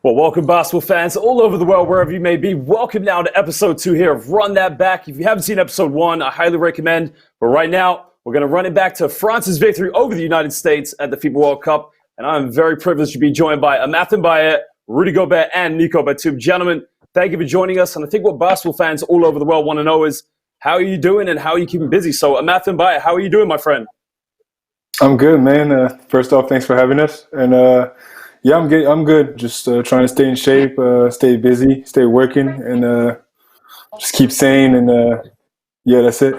Well, welcome, basketball fans all over the world, wherever you may be. Welcome now to episode 2 here of Run That Back. If you haven't seen episode 1, I highly recommend. But right now, we're going to run it back to France's victory over the United States at the FIBA World Cup. And I'm very privileged to be joined by Amath M'Baye, Rudy Gobert, and Nicolas Batum. Gentlemen, thank you for joining us. And I think what basketball fans all over the world want to know is, how are you doing and how are you keeping busy? So, Amath M'Baye, how are you doing, my friend? I'm good, man. First off, thanks for having us. And yeah, I'm good. Just trying to stay in shape, stay busy, stay working, and just keep sane. And yeah, that's it.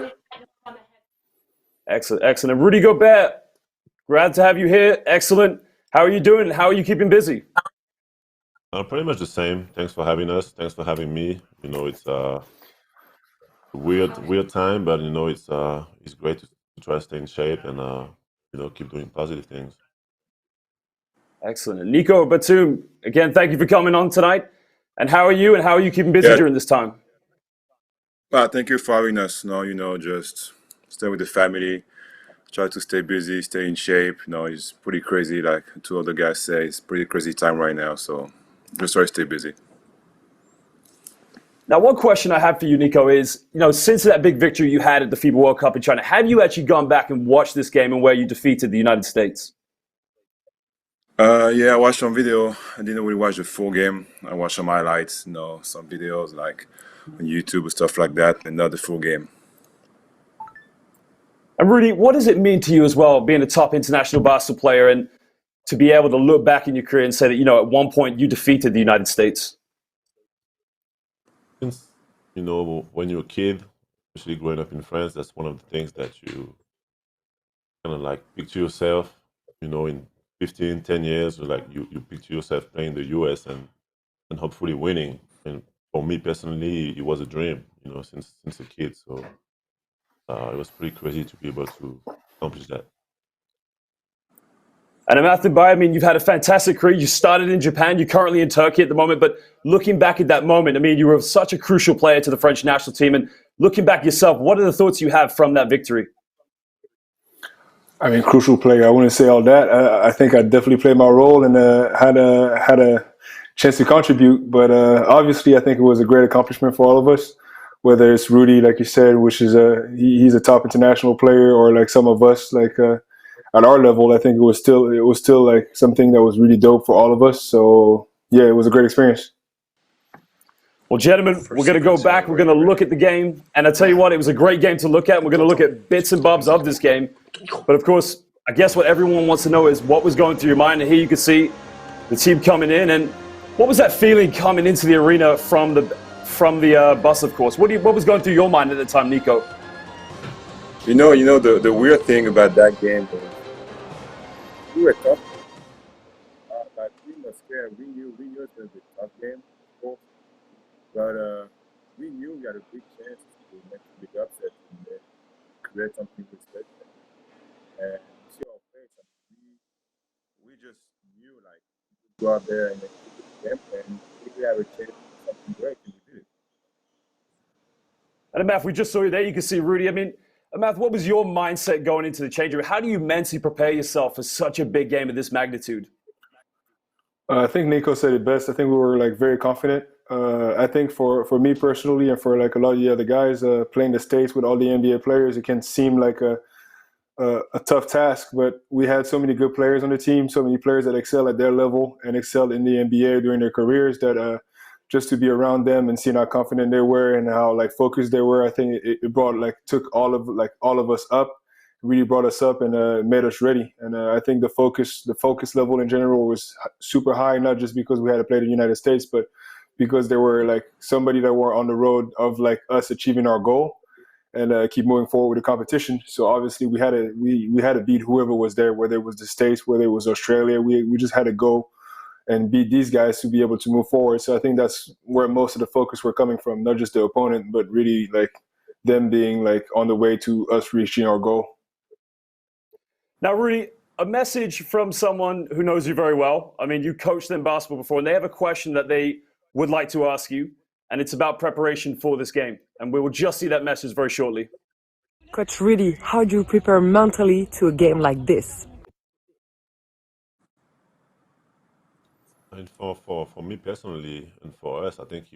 Excellent, excellent. And Rudy Gobert, glad to have you here. Excellent. How are you doing and how are you keeping busy? Pretty much the same. Thanks for having us. Thanks for having me. You know, it's a weird time, but it's great to try to stay in shape and keep doing positive things. Excellent. Nico Batum, again, thank you for coming on tonight. And how are you and how are you keeping busy during this time? Well, thank you for having us. Just stay with the family, try to stay busy, stay in shape. It's pretty crazy. Like two other guys say, it's pretty crazy time right now. So just try to stay busy. Now, one question I have for you, Nico, is, since that big victory you had at the FIBA World Cup in China, have you actually gone back and watched this game and where you defeated the United States? Yeah, I watched some video. I didn't really watch the full game. I watched some highlights, some videos like on YouTube and stuff like that, and not the full game. And Rudy, what does it mean to you as well, being a top international basketball player, and to be able to look back in your career and say that, at one point you defeated the United States? Since, when you're a kid, especially growing up in France, that's one of the things that you kind of like picture yourself, in 15, 10 years, you picture yourself playing in the US and hopefully winning. And for me personally, it was a dream, since a kid. So it was pretty crazy to be able to accomplish that. And Amath M'Baye, you've had a fantastic career. You started in Japan. You're currently in Turkey at the moment. But looking back at that moment, you were such a crucial player to the French national team. And looking back yourself, what are the thoughts you have from that victory? Crucial player. I wouldn't say all that. I think I definitely played my role and had a chance to contribute. But obviously, I think it was a great accomplishment for all of us. Whether it's Rudy, like you said, which is he's a top international player, or like some of us, like at our level, I think it was still like something that was really dope for all of us. So yeah, it was a great experience. Well, gentlemen, we're going to go back. We're going to look at the game. And I tell you what, it was a great game to look at. We're going to look at bits and bobs of this game. But of course, I guess what everyone wants to know is what was going through your mind. And here you can see the team coming in. And what was that feeling coming into the arena from the bus, of course? What was going through your mind at the time, Nico? The weird thing about that game was we were tough. But we were scared. We knew it was a tough game, of course. But we knew we had a big chance to make a big upset and create something with special. And see our face. We just knew we could go out there and make a game, and if we have a chance to do something great, and we did it. And Amath, we just saw you there. You can see Rudy. Amath, what was your mindset going into the change room? How do you mentally prepare yourself for such a big game of this magnitude? I think Nico said it best. I think we were very confident. I think for me personally, and for a lot of the other guys playing the States with all the NBA players, it can seem like a tough task. But we had so many good players on the team, so many players that excel at their level and excel in the NBA during their careers, that just to be around them and seeing how confident they were and how focused they were, I think it brought took all of us up, really brought us up and made us ready. And I think the focus level in general was super high, not just because we had to play the United States, but because there were somebody that were on the road of us achieving our goal and keep moving forward with the competition. So obviously we had to beat whoever was there, whether it was the States, whether it was Australia. We just had to go and beat these guys to be able to move forward. So I think that's where most of the focus were coming from, not just the opponent, but really them being on the way to us reaching our goal. Now, Rudy, a message from someone who knows you very well. You coached them basketball before, and they have a question that they would like to ask you, and it's about preparation for this game. And we will just see that message very shortly. Coach Rudy, how do you prepare mentally to a game like this? And for me personally, and for us, I think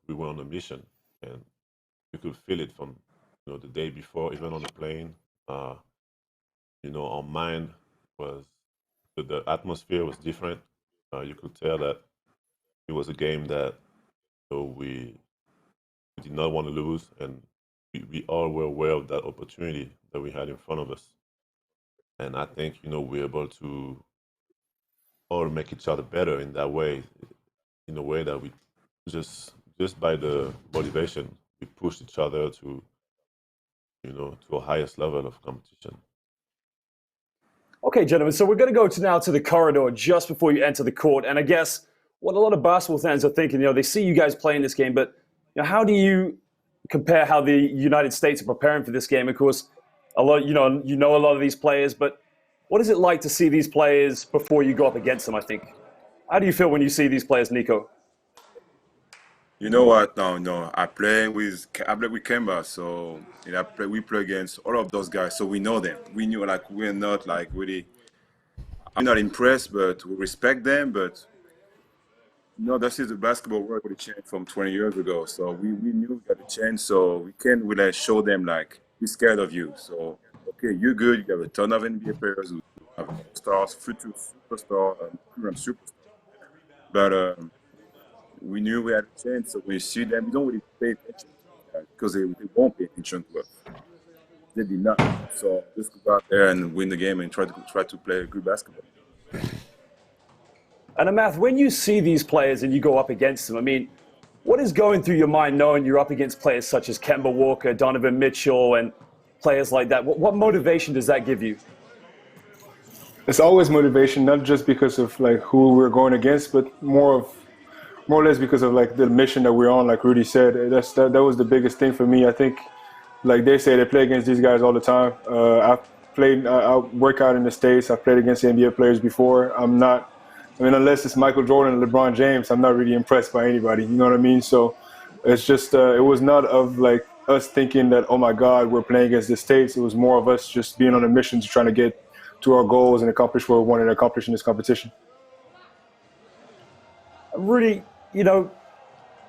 we were on a mission, and you could feel it from the day before, even on the plane. Uh, our mind was the atmosphere was different. You could tell that it was a game that we did not want to lose, and we all were aware of that opportunity that we had in front of us. And I think we're able to all make each other better in that way, in a way that we just by the motivation we push each other to a highest level of competition. Okay, gentlemen, so we're going to go now to the corridor just before you enter the court. And I guess what a lot of basketball fans are thinking, they see you guys playing this game, but how do you compare how the United States are preparing for this game? Of course, a lot, you know a lot of these players, but what is it like to see these players before you go up against them, I think? How do you feel when you see these players, Nico? You know what? No. I play with Kemba, so we play against all of those guys, so we know them. We knew we're not really. I'm not impressed, but we respect them. But this is the basketball world really changed from 20 years ago. So we knew we got a chance, so we can really show them we're scared of you. So okay, you're good. You have a ton of NBA players who have stars, future superstar, current superstar, but. We knew we had a chance, so when you see them, you don't really pay attention because they won't pay attention to us. They did not. So just go out there and win the game and try to play good basketball. And Amath, when you see these players and you go up against them, I mean, what is going through your mind knowing you're up against players such as Kemba Walker, Donovan Mitchell, and players like that? What motivation does that give you? It's always motivation, not just because of who we're going against, but more or less because of the mission that we're on. Like Rudy said, that was the biggest thing for me. I think, like they say, they play against these guys all the time. I work out in the States. I've played against NBA players before. Unless it's Michael Jordan and LeBron James, I'm not really impressed by anybody. You know what I mean? So it's just, it was not of us thinking that, oh my God, we're playing against the States. It was more of us just being on a mission to trying to get to our goals and accomplish what we wanted to accomplish in this competition. Rudy, a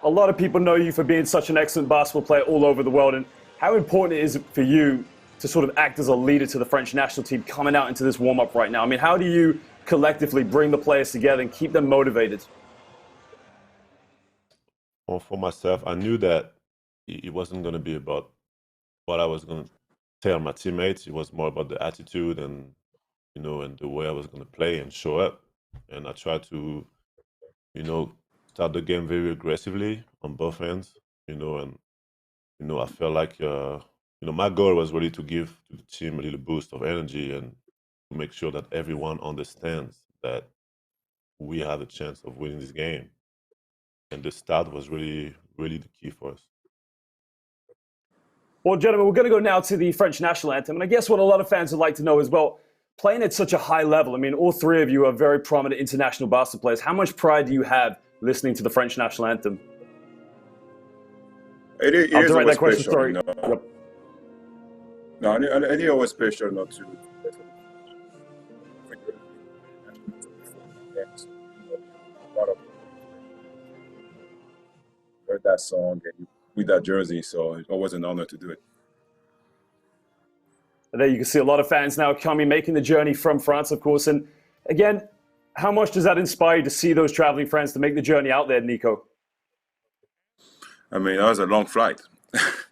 lot of people know you for being such an excellent basketball player all over the world. And how important is it for you to sort of act as a leader to the French national team coming out into this warm-up right now? I mean, how do you collectively bring the players together and keep them motivated? Well, for myself, I knew that it wasn't going to be about what I was going to tell my teammates. It was more about the attitude and the way I was going to play and show up. And I tried to, start the game very aggressively on both ends, and I felt like my goal was really to give to the team a little boost of energy and to make sure that everyone understands that we have a chance of winning this game. And the start was really, really the key for us. Well, gentlemen, we're going to go now to the French national anthem. And I guess what a lot of fans would like to know as well, playing at such a high level, I mean, all three of you are very prominent international basketball players. How much pride do you have listening to the French national anthem? I'll direct that question. Sorry. Yep. No, I think it was special not to. Heard that song and with that jersey, so it was an honor to do it. There you can see a lot of fans now coming, making the journey from France, of course. And again, how much does that inspire you to see those traveling friends to make the journey out there, Nico? I mean, that was a long flight.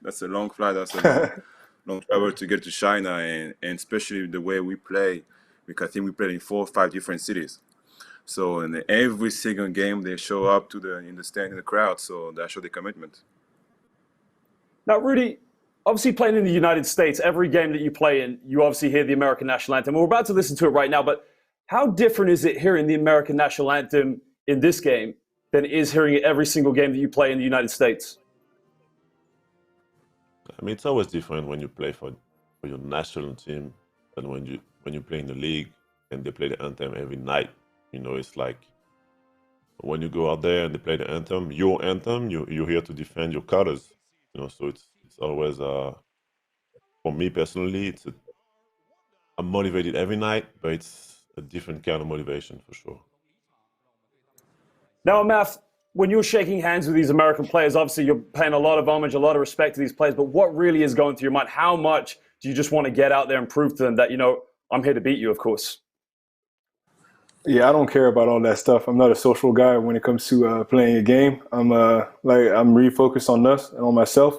That's a long flight. That's a long travel to get to China, and especially the way we play, because I think we played in 4 or 5 different cities. So in every single game, they show up in the stand in the crowd. So that showed the commitment. Now, Rudy, obviously playing in the United States, every game that you play in, you obviously hear the American national anthem. We're about to listen to it right now, but how different is it hearing the American national anthem in this game than it is hearing it every single game that you play in the United States? I mean, it's always different when you play for your national team than when you play in the league and they play the anthem every night. It's like when you go out there and they play the anthem, your anthem, you're here to defend your colors. So it's always for me personally, I'm motivated every night, but it's a different kind of motivation for sure. Now, Amath, when you're shaking hands with these American players, obviously you're paying a lot of homage, a lot of respect to these players, but what really is going through your mind? How much do you just want to get out there and prove to them that, I'm here to beat you, of course? Yeah, I don't care about all that stuff. I'm not a social guy when it comes to playing a game. I'm really focused on us and on myself.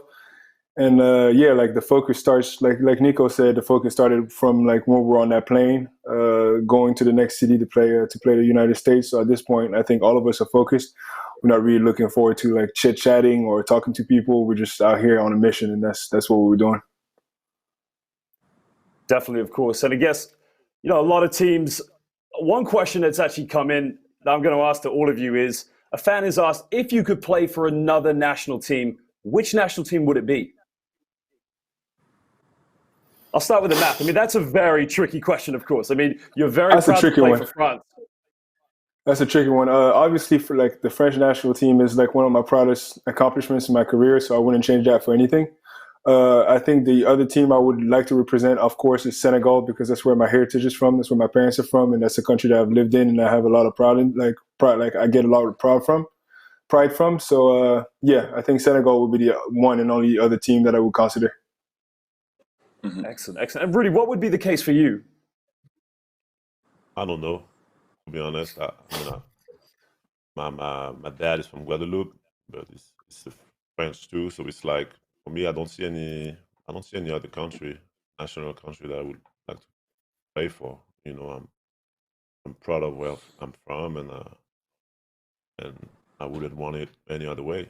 And like the focus starts, like Nico said, the focus started from like when we were on that plane, going to the next city to play the United States. So at this point, I think all of us are focused. We're not really looking forward to like chit chatting or talking to people. We're just out here on a mission, and that's what we're doing. Definitely, of course. And I guess, a lot of teams, one question that's actually come in that I'm going to ask to all of you is, a fan has asked, if you could play for another national team, which national team would it be? I'll start with Amath. I mean, that's a very tricky question, of course. I mean, you're very proud to play for France. That's a tricky one. Obviously, for like the French national team is like one of my proudest accomplishments in my career, so I wouldn't change that for anything. I think the other team I would like to represent, of course, is Senegal, because that's where my heritage is from. That's where my parents are from, and that's a country that I've lived in, and I have a lot of pride in. Like I get a lot of pride from. So I think Senegal would be the one and only other team that I would consider. Mm-hmm. Excellent. And Rudy, what would be the case for you? I don't know, to be honest. My dad is from Guadeloupe, but it's French too. So it's like, for me, I don't see any other national country that I would like to play for. I'm proud of where I'm from, and I wouldn't want it any other way.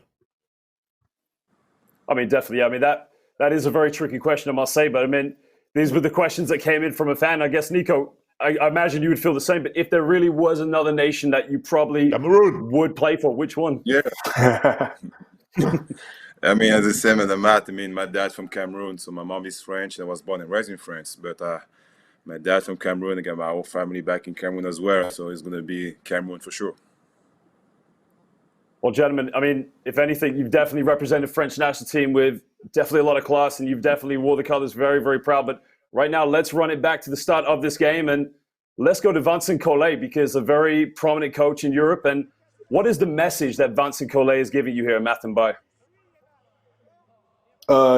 I mean, definitely. I mean, that is a very tricky question, I must say. But I mean, these were the questions that came in from a fan. I guess, Nico, I imagine you would feel the same. But if there really was another nation that you probably would play for, which one? Yeah. I mean, as the same as Amath, I mean, my dad's from Cameroon, so my mom is French. I was born and raised in France. But my dad's from Cameroon. I got my whole family back in Cameroon as well. So it's going to be Cameroon for sure. Well, gentlemen, I mean, if anything, you've definitely represented the French national team with definitely a lot of class, and you've definitely wore the colors very, very proud. But right now, let's run it back to the start of this game, and let's go to Vincent Collet, because a very prominent coach in Europe. And what is the message that Vincent Collet is giving you here, Amath M'Baye?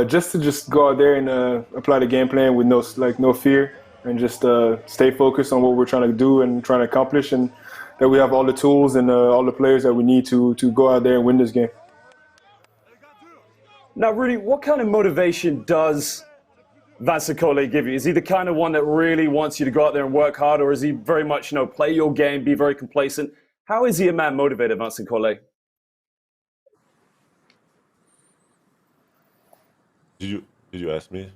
Just to go out there and apply the game plan with no fear, and just stay focused on what we're trying to do and trying to accomplish, and that we have all the tools and all the players that we need to go out there and win this game. Now, Rudy, what kind of motivation does Vincent Collet give you? Is he the kind of one that really wants you to go out there and work hard, or is he very much, play your game, be very complacent? How is he a man motivated, Vincent Collet? Did you ask me?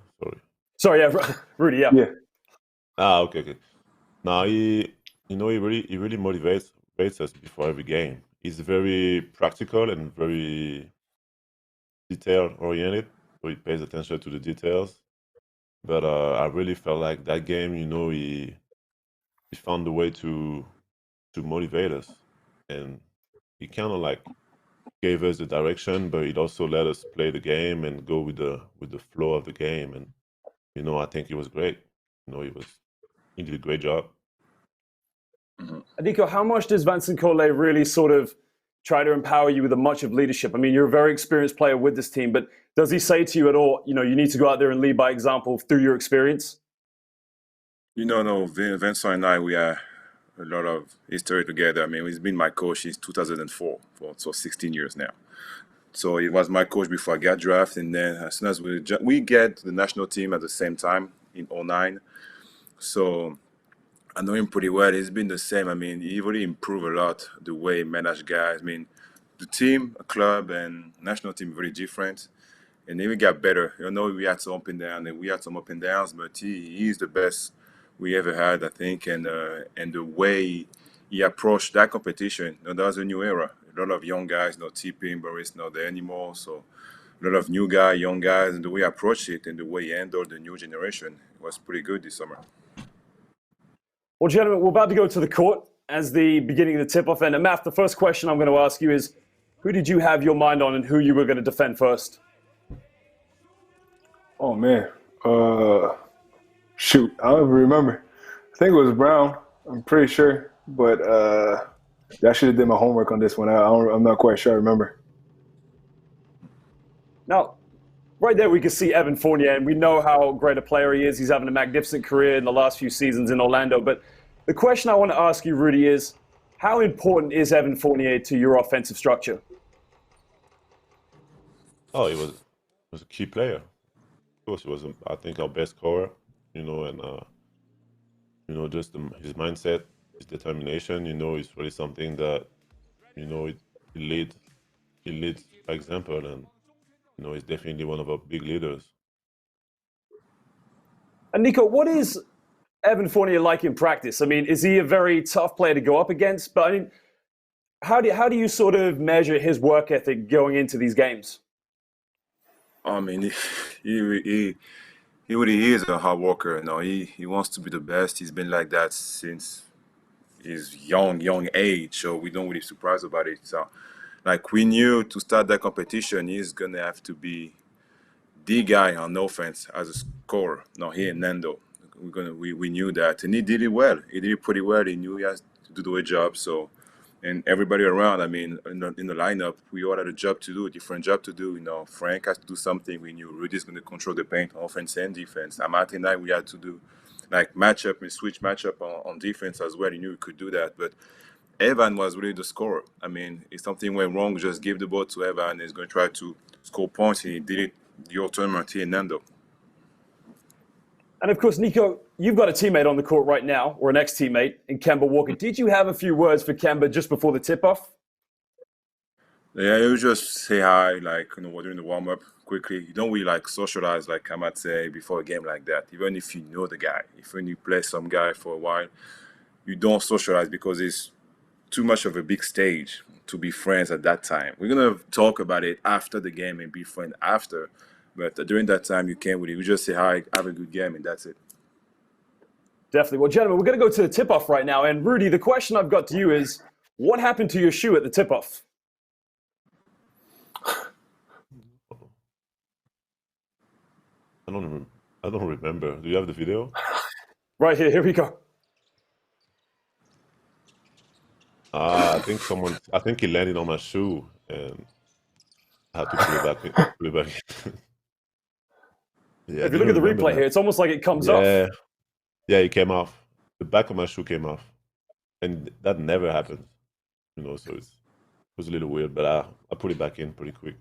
Sorry, yeah, Rudy, yeah. Yeah. Okay. Now he really motivates us before every game. He's very practical and very detail oriented, so he pays attention to the details. But I really felt like that game, he found a way to motivate us, and he kind of like gave us the direction, but it also let us play the game and go with the flow of the game. And I think it was great. He did a great job. Mm-hmm. Nico, how much does Vincent Collet really sort of try to empower you with a much of leadership? I mean, you're a very experienced player with this team, but does he say to you at all, you need to go out there and lead by example through your experience? No, Vincent and I, we have a lot of history together. I mean, he's been my coach since 2004, so 16 years now. So he was my coach before I got drafted, and then as soon as we get the national team at the same time in 2009, so I know him pretty well. He's been the same. I mean, he really improved a lot the way he managed guys. I mean, the team, club, and national team are very different. And then we got better. We had some up and down, and we had some up and downs, but he's the best we ever had, I think. And the way he approached that competition, that was a new era. A lot of young guys, T-Pin, but it's not there anymore. So a lot of new guys, young guys, and the way he approached it and the way he handled the new generation was pretty good this summer. Well, gentlemen, we're about to go to the court as the beginning of the tip-off. And Amath, the first question I'm going to ask you is, who did you have your mind on and who you were going to defend first? Oh, man. Shoot, I don't even remember. I think it was Brown. I'm pretty sure. But I should have did my homework on this one. I'm not quite sure I remember. Now, right there we can see Evan Fournier, and we know how great a player he is. He's having a magnificent career in the last few seasons in Orlando. But the question I want to ask you, Rudy, is how important is Evan Fournier to your offensive structure? Oh, he was a key player. Of course, he was, I think, our best scorer, and just his mindset, his determination, is really something that, he leads by example, and, he's definitely one of our big leaders. And Nico, what is Evan Fournier like in practice? I mean, is he a very tough player to go up against? But I mean, how do you sort of measure his work ethic going into these games? I mean, he really is a hard worker. He wants to be the best. He's been like that since his young age. So we don't really surprised about it. So, like, we knew to start that competition, he's gonna have to be the guy on offense as a scorer. No, he and Nando. We knew that, and he did it well. He did it pretty well. He knew he has to do a job. So, and everybody around, I mean, in the lineup, we all had a job to do, a different job to do. Frank has to do something. We knew Rudy's going to control the paint, offense and defense. Amath and I, we had to do like matchup and switch matchup on defense as well. He knew he could do that, but Evan was really the scorer. I mean, if something went wrong, just give the ball to Evan. He's going to try to score points, and he did it your tournament here in Nando. And of course, Nico, you've got a teammate on the court right now, or an ex-teammate in Kemba Walker. Did you have a few words for Kemba just before the tip-off? Yeah, you just say hi, like, during the warm-up quickly. You don't really like socialize, like I might say, before a game like that. Even if you know the guy, if when you play some guy for a while, you don't socialize because it's too much of a big stage to be friends at that time. We're gonna talk about it after the game and be friends after, but during that time you can't really. You just say hi, have a good game, and that's it. Definitely. Well, gentlemen, we're going to go to the tip-off right now. And Rudy, the question I've got to you is, what happened to your shoe at the tip-off? I don't remember. Do you have the video? Right here. Here we go. I think he landed on my shoe and I had to put it back. Yeah, If you look at the replay here, it's almost like it comes off. Yeah, it came off. The back of my shoe came off. And that never happens. So it was a little weird, but I put it back in pretty quick.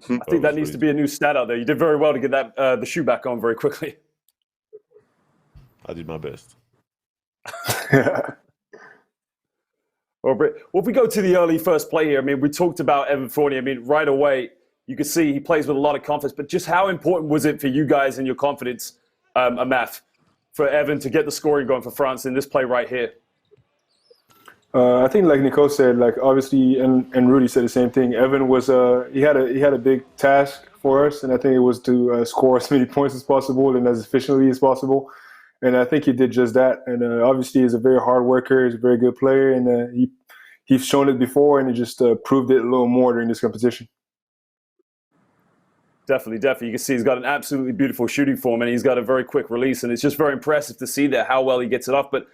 I think that needs to be a new stat out there. You did very well to get that the shoe back on very quickly. I did my best. Well, if we go to the early first play here, I mean, we talked about Evan Fournier. I mean, right away, you could see he plays with a lot of confidence. But just how important was it for you guys and your confidence, Amath, for Evan to get the scoring going for France in this play right here? I think, like Nico said, like obviously, and Rudy said the same thing. Evan was he had a big task for us, and I think it was to score as many points as possible and as efficiently as possible. And I think he did just that. And obviously, he's a very hard worker. He's a very good player, and he's shown it before, and he just proved it a little more during this competition. Definitely. You can see he's got an absolutely beautiful shooting form, and he's got a very quick release, and it's just very impressive to see that how well he gets it off. But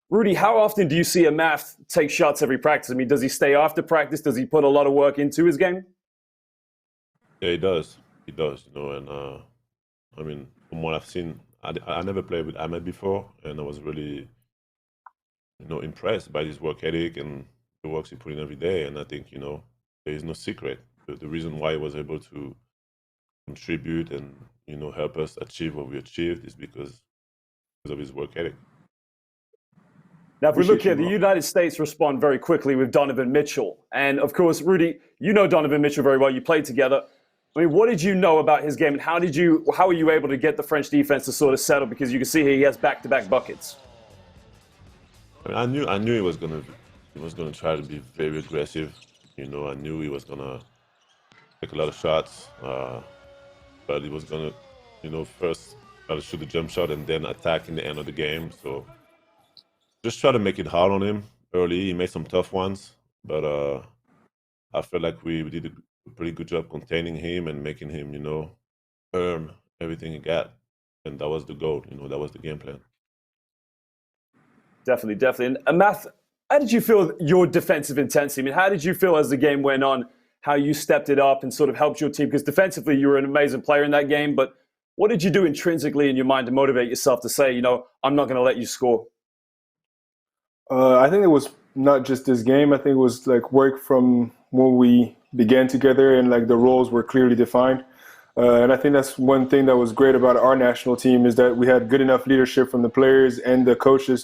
Rudy, how often do you see Amath take shots every practice? I mean, does he stay after practice? Does he put a lot of work into his game? Yeah, he does. And I mean, from what I've seen, I never played with Amath before, and I was really, impressed by his work ethic and the work he put in every day. And I think, there is no secret. The reason why he was able to contribute and, help us achieve what we achieved is because of his work ethic. Now, if we look here, the United States respond very quickly with Donovan Mitchell. And of course, Rudy, you know Donovan Mitchell very well. You played together. I mean, what did you know about his game, and how were you able to get the French defense to sort of settle? Because you can see here he has back-to-back buckets. I mean, I knew he was gonna try to be very aggressive. I knew he was gonna take a lot of shots, but he was gonna, first try to shoot the jump shot and then attack in the end of the game. So just try to make it hard on him early. He made some tough ones, but I felt like we did a pretty good job containing him and making him, earn everything he got. And that was the goal, that was the game plan. Definitely. And Amath, How did you feel your defensive intensity? I mean, how did you feel as the game went on, how you stepped it up and sort of helped your team? Because defensively, you were an amazing player in that game, but what did you do intrinsically in your mind to motivate yourself to say, I'm not going to let you score? I think it was not just this game. I think it was like work from when we began together and like the roles were clearly defined. And I think that's one thing that was great about our national team is that we had good enough leadership from the players and the coaches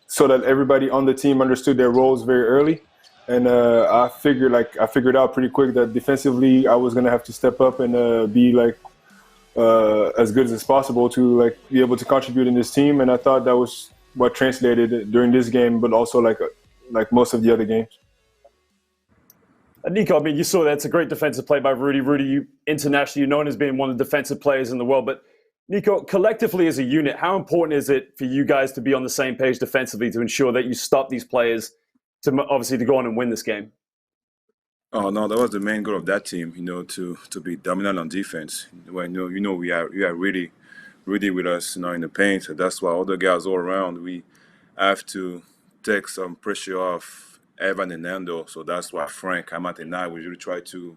so that everybody on the team understood their roles very early. And I figured out pretty quick that defensively I was going to have to step up and be like as good as possible to like be able to contribute in this team. And I thought that was what translated during this game, but also like most of the other games. Nico, I mean, you saw that's a great defensive play by Rudy. Rudy, you internationally, you're known as being one of the defensive players in the world. But Nico, collectively as a unit, how important is it for you guys to be on the same page defensively to ensure that you stop these players to obviously to go on and win this game? Oh no, that was the main goal of that team. To be dominant on defense. When we are really with us, in the paint. So that's why all the guys all around we have to take some pressure off Evan and Nando. So that's why Frank, Amath, and I we really try to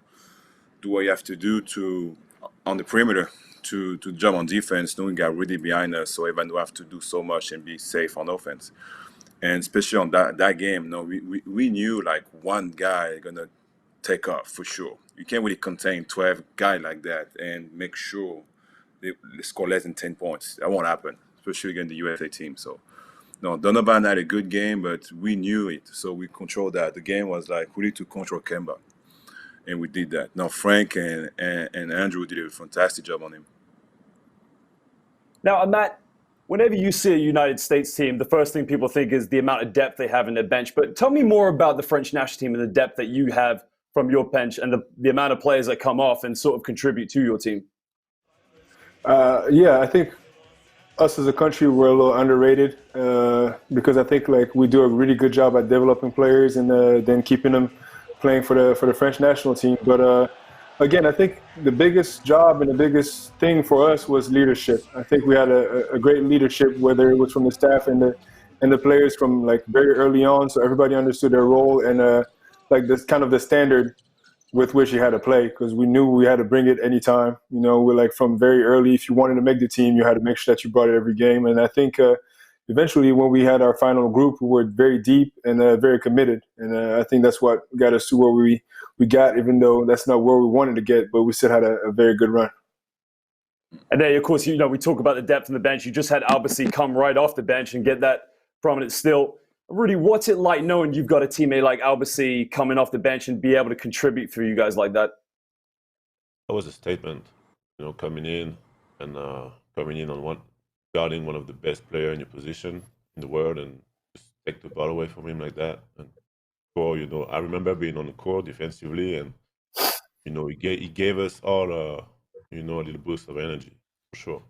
do what you have to do on the perimeter to jump on defense, knowing we got really behind us. So Evan will have to do so much and be safe on offense. And especially on that game, we knew like one guy gonna take off for sure. You can't really contain 12 guys like that and make sure they score less than 10 points. That won't happen, especially against the USA team. So, no, Donovan had a good game, but we knew it. So we controlled that. The game was like, we need to control Kemba. And we did that. Now, Frank and Andrew did a fantastic job on him. Now, Matt, whenever you see a United States team, the first thing people think is the amount of depth they have in their bench. But tell me more about the French national team and the depth that you have from your bench and the amount of players that come off and sort of contribute to your team. I think us as a country, we're a little underrated because I think like we do a really good job at developing players and then keeping them playing for the French national team. But again, I think the biggest job and the biggest thing for us was leadership. I think we had a great leadership, whether it was from the staff and the players from like very early on, so everybody understood their role and like this kind of the standard with which you had to play, because we knew we had to bring it anytime. We're like from very early, if you wanted to make the team, you had to make sure that you brought it every game. And I think eventually when we had our final group, we were very deep and very committed. And I think that's what got us to where we got, even though that's not where we wanted to get, but we still had a very good run. And then, of course, we talk about the depth on the bench. You just had Albasi come right off the bench and get that prominent steal. Rudy, what's it like knowing you've got a teammate like Albasi coming off the bench and be able to contribute for you guys like that? That was a statement, coming in and guarding one of the best players in your position in the world and just take the ball away from him like that. And I remember being on the court defensively and, he gave us all, a little boost of energy, for sure.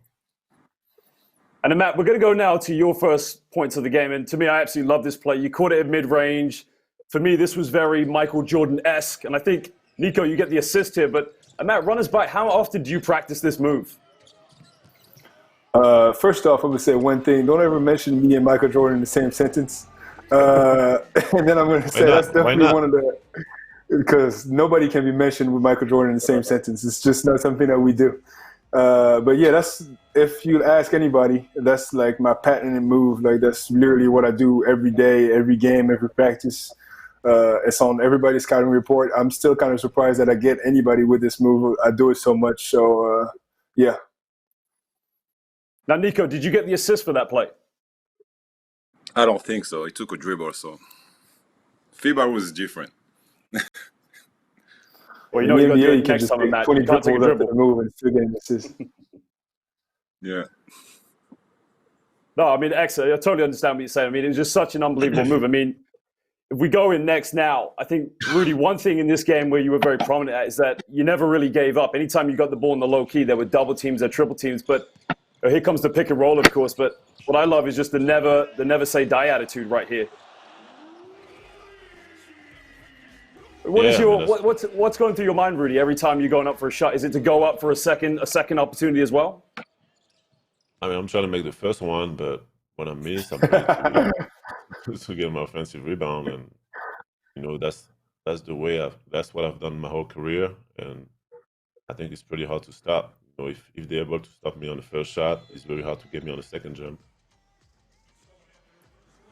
And Matt, we're going to go now to your first points of the game. And to me, I absolutely love this play. You caught it at mid-range. For me, this was very Michael Jordan-esque. And I think, Nico, you get the assist here. But Matt, run us by, how often do you practice this move? First off, I'm going to say one thing. Don't ever mention me and Michael Jordan in the same sentence. And then I'm going to say that's definitely one of the – because nobody can be mentioned with Michael Jordan in the same sentence. It's just not something that we do. But yeah, that's, if you ask anybody, that's like my patented move. Like that's literally what I do every day, every game, every practice. It's on everybody's scouting report. I'm still kind of surprised that I get anybody with this move. I do it so much. So yeah. Now, Nico, did you get the assist for that play? I don't think so. He took a dribble, so FIBA was different. Well, you got to do it next time, Matt. You can't take a dribble. Move and still get an assist. Yeah. No, I mean, excellent. I totally understand what you're saying. I mean, it was just such an unbelievable move. I mean, if we go in next now, I think, Rudy, one thing in this game where you were very prominent at is that you never really gave up. Anytime you got the ball in the low key, there were double teams, there were triple teams. But here comes the pick and roll, of course. But what I love is just the never say die attitude right here. What's going through your mind, Rudy, every time you're going up for a shot? Is it to go up for a second opportunity as well? I mean, I'm trying to make the first one, but when I miss, I'm trying to to get my offensive rebound, and that's the way that's what I've done my whole career, and I think it's pretty hard to stop. If they're able to stop me on the first shot, it's very hard to get me on the second jump.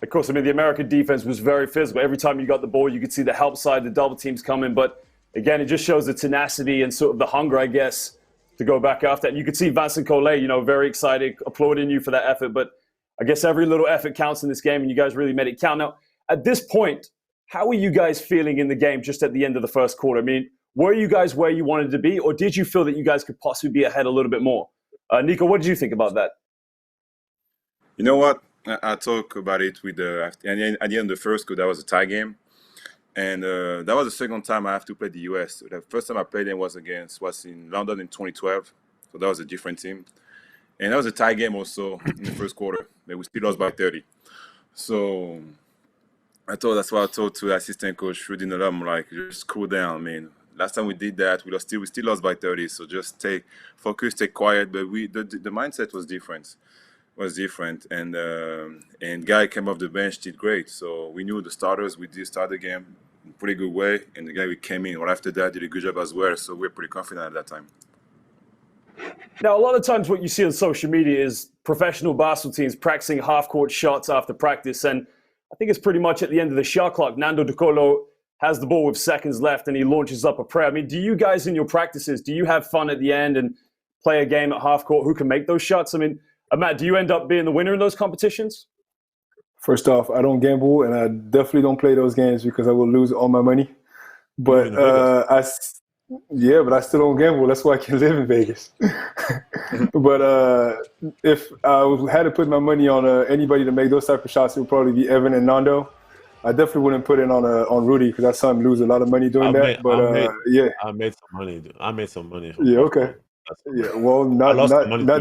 Of course, I mean, the American defense was very physical. Every time you got the ball, you could see the help side, the double teams coming. But again, it just shows the tenacity and sort of the hunger, I guess, to go back after. And you could see Vincent Collet, very excited, applauding you for that effort. But I guess every little effort counts in this game, and you guys really made it count. Now, at this point, how are you guys feeling in the game just at the end of the first quarter? I mean, were you guys where you wanted to be, or did you feel that you guys could possibly be ahead a little bit more? Nico, what did you think about that? You know what? I talked about it with at the end of the first quarter. That was a tie game, and that was the second time I have to play the US. The first time I played them was in London in 2012, so that was a different team, and that was a tie game also in the first quarter. But we still lost by 30. So that's what I told to assistant coach Rudy Gobert. I'm like, just cool down, man. Last time we did that, we still lost by 30. So just focus, take quiet. But the mindset was different. And guy came off the bench, did great. So we knew the starters. We did start the game in a pretty good way, and the guy we came in right after that did a good job as well. So we're pretty confident at that time. Now, a lot of times what you see on social media is professional basketball teams practicing half-court shots after practice, and I think it's pretty much at the end of the shot clock. Nando De Colo has the ball with seconds left, and he launches up a prayer. I mean, do you guys in your practices, do you have fun at the end and play a game at half-court? Who can make those shots? I mean, Matt, do you end up being the winner in those competitions? First off, I don't gamble, and I definitely don't play those games because I will lose all my money. But I still don't gamble. That's why I can live in Vegas. But if I had to put my money on anybody to make those type of shots, it would probably be Evan and Nando. I definitely wouldn't put it on Rudy because I saw him lose a lot of money doing that. I made some money. I made some money. Yeah, okay. Yeah, well, not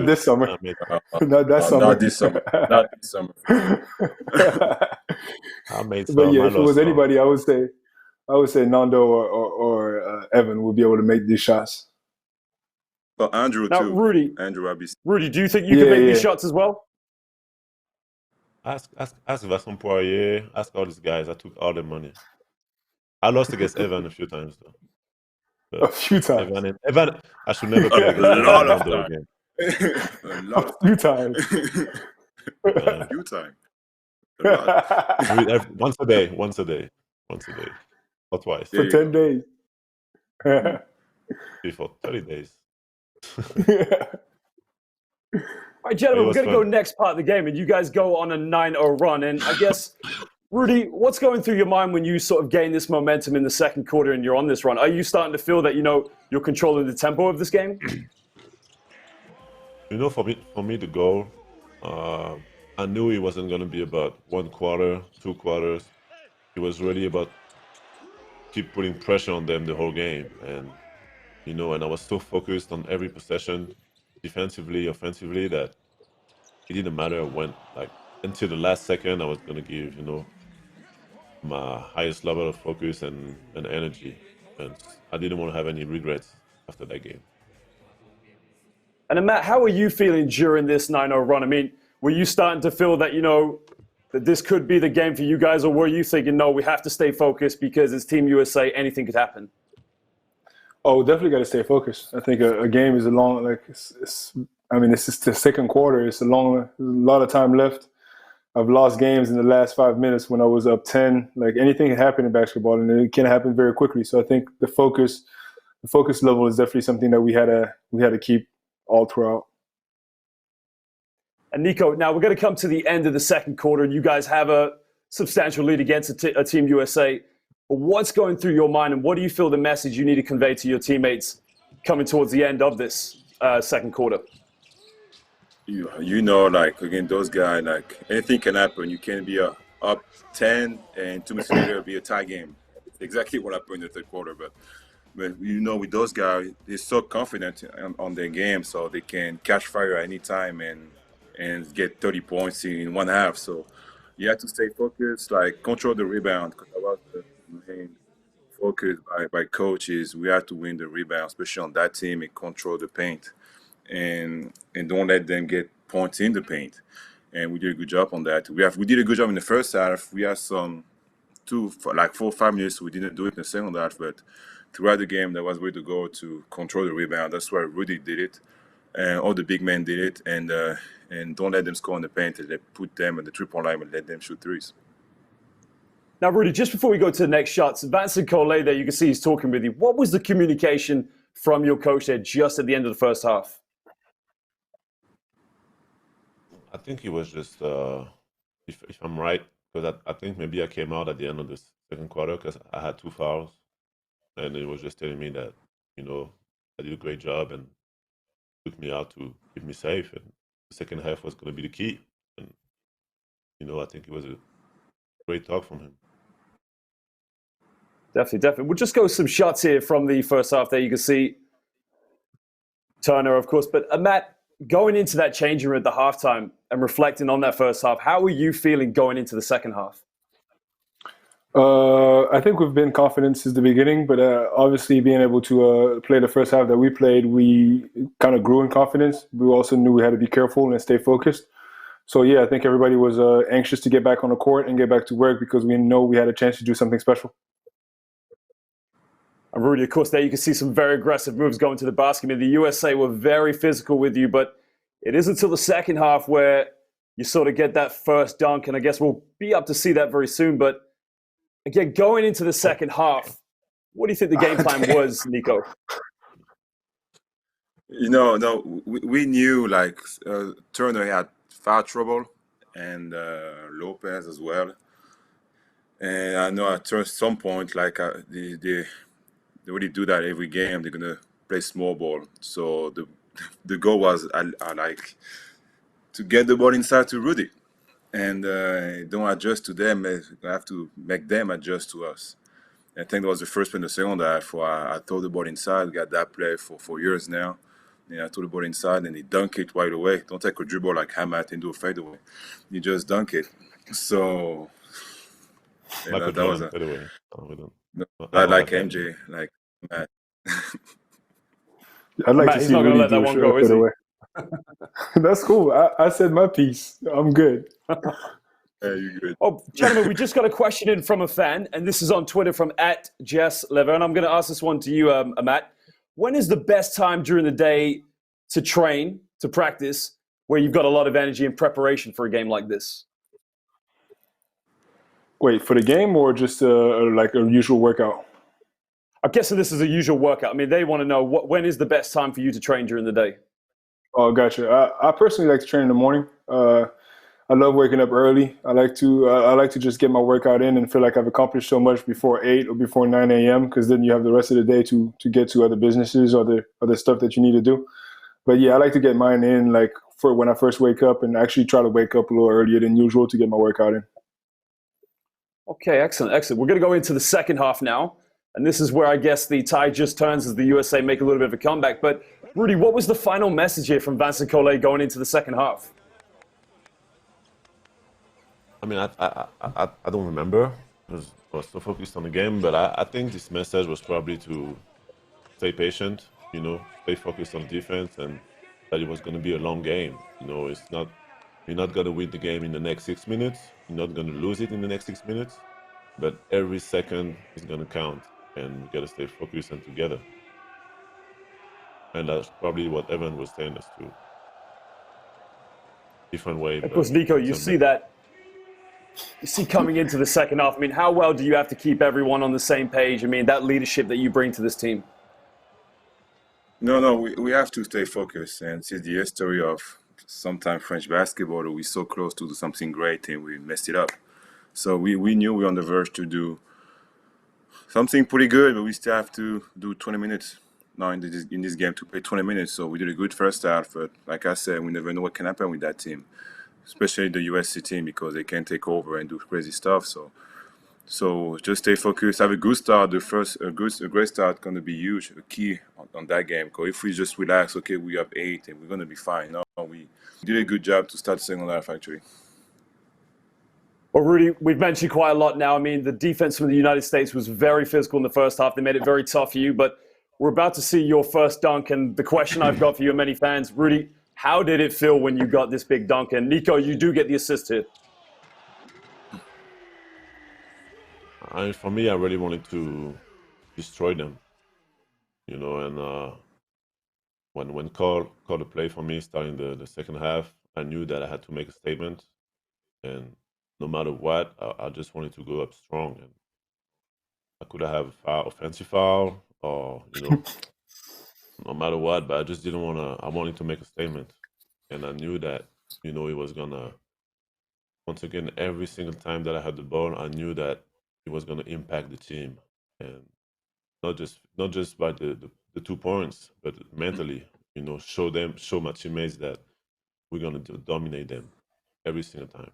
this summer. Not that summer. Not this summer. Not this summer. I made some. But yeah, if it was anybody, I would say Nando or Evan would be able to make these shots. But Andrew now, too. Rudy, do you think you can make these shots as well? Ask Vincent Poirier. Ask all these guys. I took all the money. I lost against Evan a few times though. A few times. Evan, I should never play against a lot of Evan time. again. A few times. A few times. Once a day, or twice. For 10 days. For 30 days. All right, gentlemen, we're going to go next part of the game, and you guys go on a 9-0 run. And I guess, Rudy, what's going through your mind when you sort of gain this momentum in the second quarter and you're on this run? Are you starting to feel that, you're controlling the tempo of this game? For me to go, I knew it wasn't going to be about 1 quarter, 2 quarters. It was really about keep putting pressure on them the whole game. And, and I was so focused on every possession, defensively, offensively, that it didn't matter when, until the last second, I was going to give, my highest level of focus and energy. And I didn't want to have any regrets after that game. And Matt, how are you feeling during this 9-0 run? I mean, were you starting to feel that, that this could be the game for you guys, or were you thinking, no, we have to stay focused because it's Team USA, anything could happen? Oh, definitely got to stay focused. I think a game is a long, it's just the second quarter. It's a lot of time left. I've lost games in the last 5 minutes when I was up 10. Anything can happen in basketball, and it can happen very quickly. So I think the focus level is definitely something that we had to keep all throughout. And Nico, now we're going to come to the end of the second quarter, and you guys have a substantial lead against a Team USA. But what's going through your mind, and what do you feel the message you need to convey to your teammates coming towards the end of this second quarter? Again, those guys, anything can happen. You can be up 10 and 2 minutes later be a tie game. It's exactly what happened in the third quarter. But with those guys, they're so confident on their game, so they can catch fire at any time and get 30 points in one half. So you have to stay focused, control the rebound, because that was the main focus by coaches. We have to win the rebound, especially on that team, and control the paint. And don't let them get points in the paint. and we did a good job on that. We did a good job in the first half. We had some 4 or 5 minutes we didn't do it in the second half, but throughout the game, that was way to go to control the rebound. That's why Rudy did it, and all the big men did it, and don't let them score in the paint. And put them at the 3-point line and let them shoot threes. Now, Rudy, just before we go to the next shots, Vincent Collet there, you can see he's talking with you. What was the communication from your coach there just at the end of the first half? I think he was just, if I'm right, because I think maybe I came out at the end of the second quarter because I had 2 fouls, and he was just telling me that, I did a great job and took me out to keep me safe, and the second half was going to be the key. And, I think it was a great talk from him. Definitely. We'll just go some shots here from the first half there. You can see Turner, of course. But Matt, going into that changing room at the halftime and reflecting on that first half, how were you feeling going into the second half? I think we've been confident since the beginning, but obviously being able to play the first half that we played, we kind of grew in confidence. We also knew we had to be careful and stay focused. So, yeah, I think everybody was anxious to get back on the court and get back to work because we know we had a chance to do something special. And Rudy, of course, there you can see some very aggressive moves going to the basket. I mean, the USA were very physical with you, but it isn't until the second half where you sort of get that first dunk, and I guess we'll be up to see that very soon. But again, going into the second half, what do you think the game plan was, Nico? No, we knew Turner had foul trouble and Lopez as well. And I know at some point, they already do that every game. They're gonna play small ball. So the goal was to get the ball inside to Rudy, and don't adjust to them. We have to make them adjust to us. I think that was the first play in the second half. I threw the ball inside. We got that play for years now. I threw the ball inside and he dunked it right away. Don't take a dribble like Amath and do a fadeaway. You just dunk it. So that was fadeaway. I like MJ, like Matt. I'd like Matt, to he's see not going to Rudy let that do one a go, is he? away. That's cool. I said my piece. I'm good. Yeah, you're good. Oh, gentlemen, we just got a question in from a fan, and this is on Twitter from @JessLever, and I'm going to ask this one to you, Matt. When is the best time during the day to train, to practice, where you've got a lot of energy and preparation for a game like this? Wait, for the game or just like a usual workout? I'm guessing this is a usual workout. I mean, they want to know when is the best time for you to train during the day? Oh, gotcha. I personally like to train in the morning. I love waking up early. I like to just get my workout in and feel like I've accomplished so much before 8 or before 9 a.m. because then you have the rest of the day to get to other businesses or other stuff that you need to do. But yeah, I like to get mine in like for when I first wake up and actually try to wake up a little earlier than usual to get my workout in. Okay, excellent. We're going to go into the second half now. And this is where I guess the tide just turns as the USA make a little bit of a comeback. But Rudy, what was the final message here from Vincent Collet going into the second half? I mean, I don't remember because I was so focused on the game, but I think this message was probably to stay patient, stay focused on defense, and that it was going to be a long game. You're not going to win the game in the next 6 minutes. You're not going to lose it in the next 6 minutes, but every second is going to count, and we got to stay focused and together. And that's probably what Evan was saying us too. Different way. Of course, Nico, you see that. You see coming into the second half, I mean, how well do you have to keep everyone on the same page? I mean, that leadership that you bring to this team. No, we have to stay focused and see the history of sometimes French basketball. We're so close to do something great and we messed it up. So we knew we were on the verge to do something pretty good, but we still have to do 20 minutes now in this game to play 20 minutes. So we did a good first half, but like I said, we never know what can happen with that team, especially the USC team, because they can take over and do crazy stuff. So just stay focused, have a good start. A great start going to be huge, a key on that game. Because if we just relax, okay, we have 8 and we're going to be fine. No, we did a good job to start the second half, actually. Well, Rudy, we've mentioned quite a lot now. I mean, the defense from the United States was very physical in the first half. They made it very tough for you, but we're about to see your first dunk. And the question I've got for you and many fans, Rudy, How did it feel when you got this big dunk? And Nico, you do get the assist here. For me, I really wanted to destroy them, and when called a play for me starting the second half, I knew that I had to make a statement, and no matter what, I just wanted to go up strong, and I could have a foul, offensive foul, or no matter what, but I just didn't want to. I wanted to make a statement, and I knew that it was gonna. Once again, every single time that I had the ball, I knew that it was gonna impact the team, and not just by the 2 points, but mentally, show my teammates that we're gonna dominate them every single time.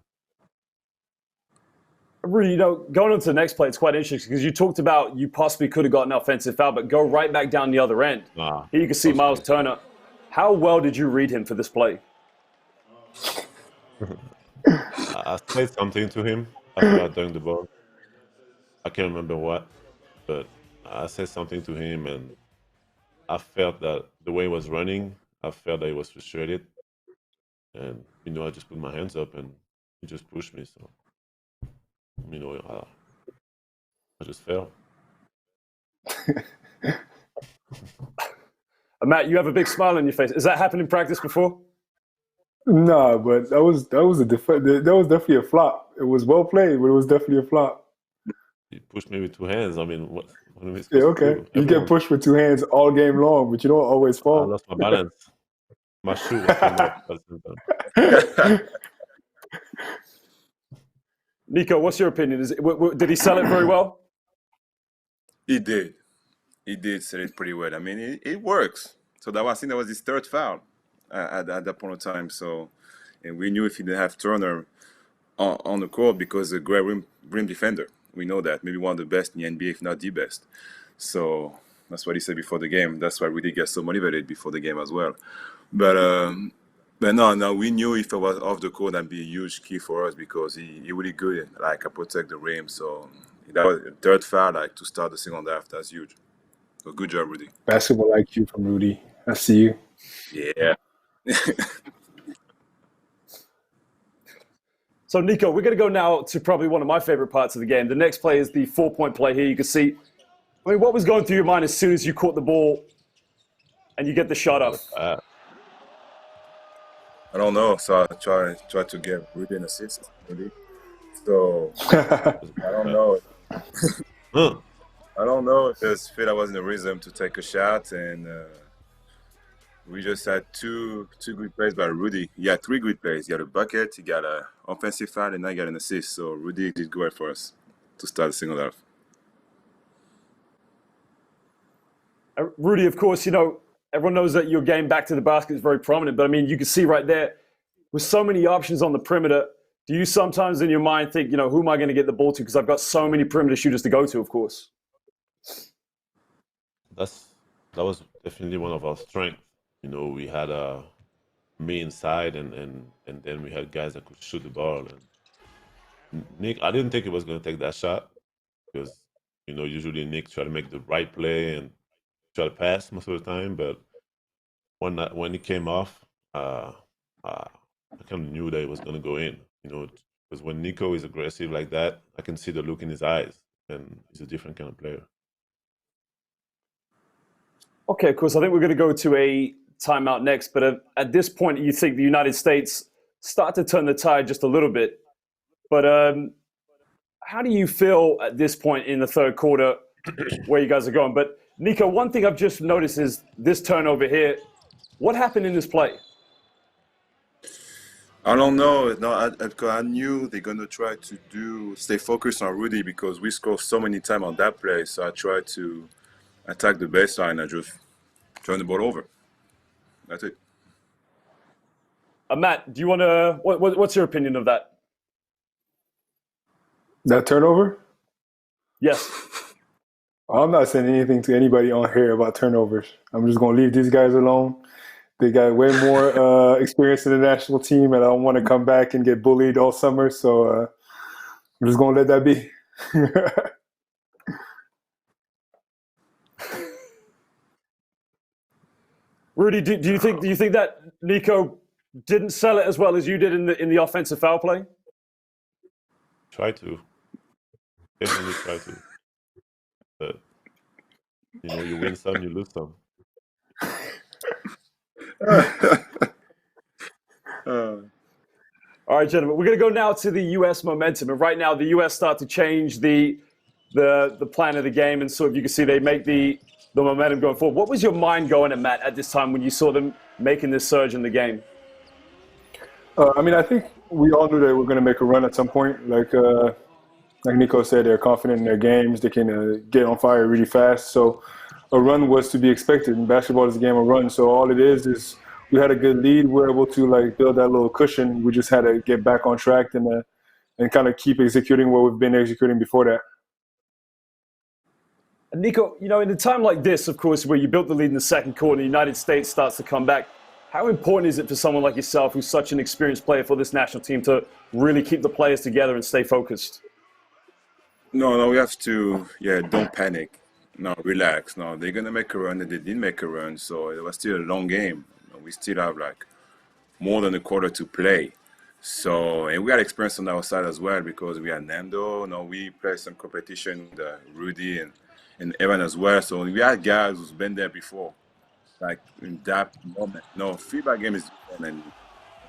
Rudy, going on to the next play, it's quite interesting because you talked about you possibly could have gotten an offensive foul, but go right back down the other end. Here you can see Miles Turner. How well did you read him for this play? I said something to him after I dunked the ball. I can't remember what, but I said something to him, and I felt that the way he was running, I felt that he was frustrated, and I just put my hands up, and he just pushed me. So I just fell. Matt, you have a big smile on your face. Has that happened in practice before? Nah, but that was definitely a flop. It was well played, but it was definitely a flop. He pushed me with 2 hands. I mean, what am I supposed Yeah, to okay. do? You get pushed with 2 hands all game long, but you don't always I fall. lost my balance. My shoe was came off at the same time. Nico, what's your opinion? Did he sell it very well? He did. He did sell it pretty well. I mean, it works. So I think that was his third foul at that point of time. So, and we knew if he didn't have Turner on the court because a great rim defender. We know that. Maybe one of the best in the NBA, if not the best. So that's what he said before the game. That's why Rudy gets so motivated before the game as well. But no, we knew if it was off the court, that'd be a huge key for us because he really good at protect the rim. So that was the third foul to start the second half. That's huge. So good job, Rudy. Basketball IQ from Rudy. I see you. Yeah. So, Nico, we're going to go now to probably one of my favorite parts of the game. The next play is the 4-point play here. You can see, what was going through your mind as soon as you caught the ball and you get the shot up? I don't know. So I try to get Rudy an assist, maybe. So I don't know. I don't know if there's feel I was in the rhythm to take a shot, and we just had two good plays by Rudy. He had 3 good plays. He had a bucket, he got an offensive foul, and I got an assist. So Rudy did great for us to start the second half. Rudy, of course, everyone knows that your game back to the basket is very prominent, but I mean, you can see right there, with so many options on the perimeter, do you sometimes in your mind think, who am I going to get the ball to? Because I've got so many perimeter shooters to go to, of course. That was definitely one of our strengths. We had me inside, and then we had guys that could shoot the ball. And Nick, I didn't think he was going to take that shot because usually Nick try to make the right play and try to pass most of the time. But when it came off, I kind of knew that it was going to go in. Because when Nico is aggressive like that, I can see the look in his eyes, and he's a different kind of player. Okay, of course. I think we're going to go to a timeout next. But at this point, you think the United States start to turn the tide just a little bit. But how do you feel at this point in the third quarter where you guys are going? But, Nico, one thing I've just noticed is this turnover here. What happened in this play? I don't know. No, I knew they're gonna try to stay focused on Rudy because we scored so many times on that play. So I tried to attack the baseline and just turn the ball over. That's it. Matt, do you want to? What's your opinion of that? That turnover? Yes. I'm not saying anything to anybody on here about turnovers. I'm just going to leave these guys alone. They got way more experience in the national team, and I don't want to come back and get bullied all summer. So I'm just going to let that be. Rudy, do you think that Nico didn't sell it as well as you did in the offensive foul play? Try to. Definitely try to. But, you win some, you lose some. All right, gentlemen, we're going to go now to the U.S. momentum. And right now, the U.S. start to change the plan of the game. And sort of you can see they make the momentum going forward. What was your mind going at, Matt, at this time when you saw them making this surge in the game? I think we all knew that we were going to make a run at some point. Like Nico said, they're confident in their games. They can get on fire really fast. So a run was to be expected. And basketball is a game of runs. So all it is we had a good lead. We were able to build that little cushion. We just had to get back on track and kind of keep executing what we've been executing before that. And Nico, in a time like this, of course, where you built the lead in the second quarter, the United States starts to come back. How important is it for someone like yourself, who's such an experienced player for this national team, to really keep the players together and stay focused? No, we have to, don't panic. No, relax. No, they're going to make a run, and they did make a run, so it was still a long game. We still have, more than a quarter to play. So, and we had experience on our side as well because we had Nando. We played some competition with Rudy and Evan as well. So we had guys who's been there before, in that moment. No, FIBA game is different,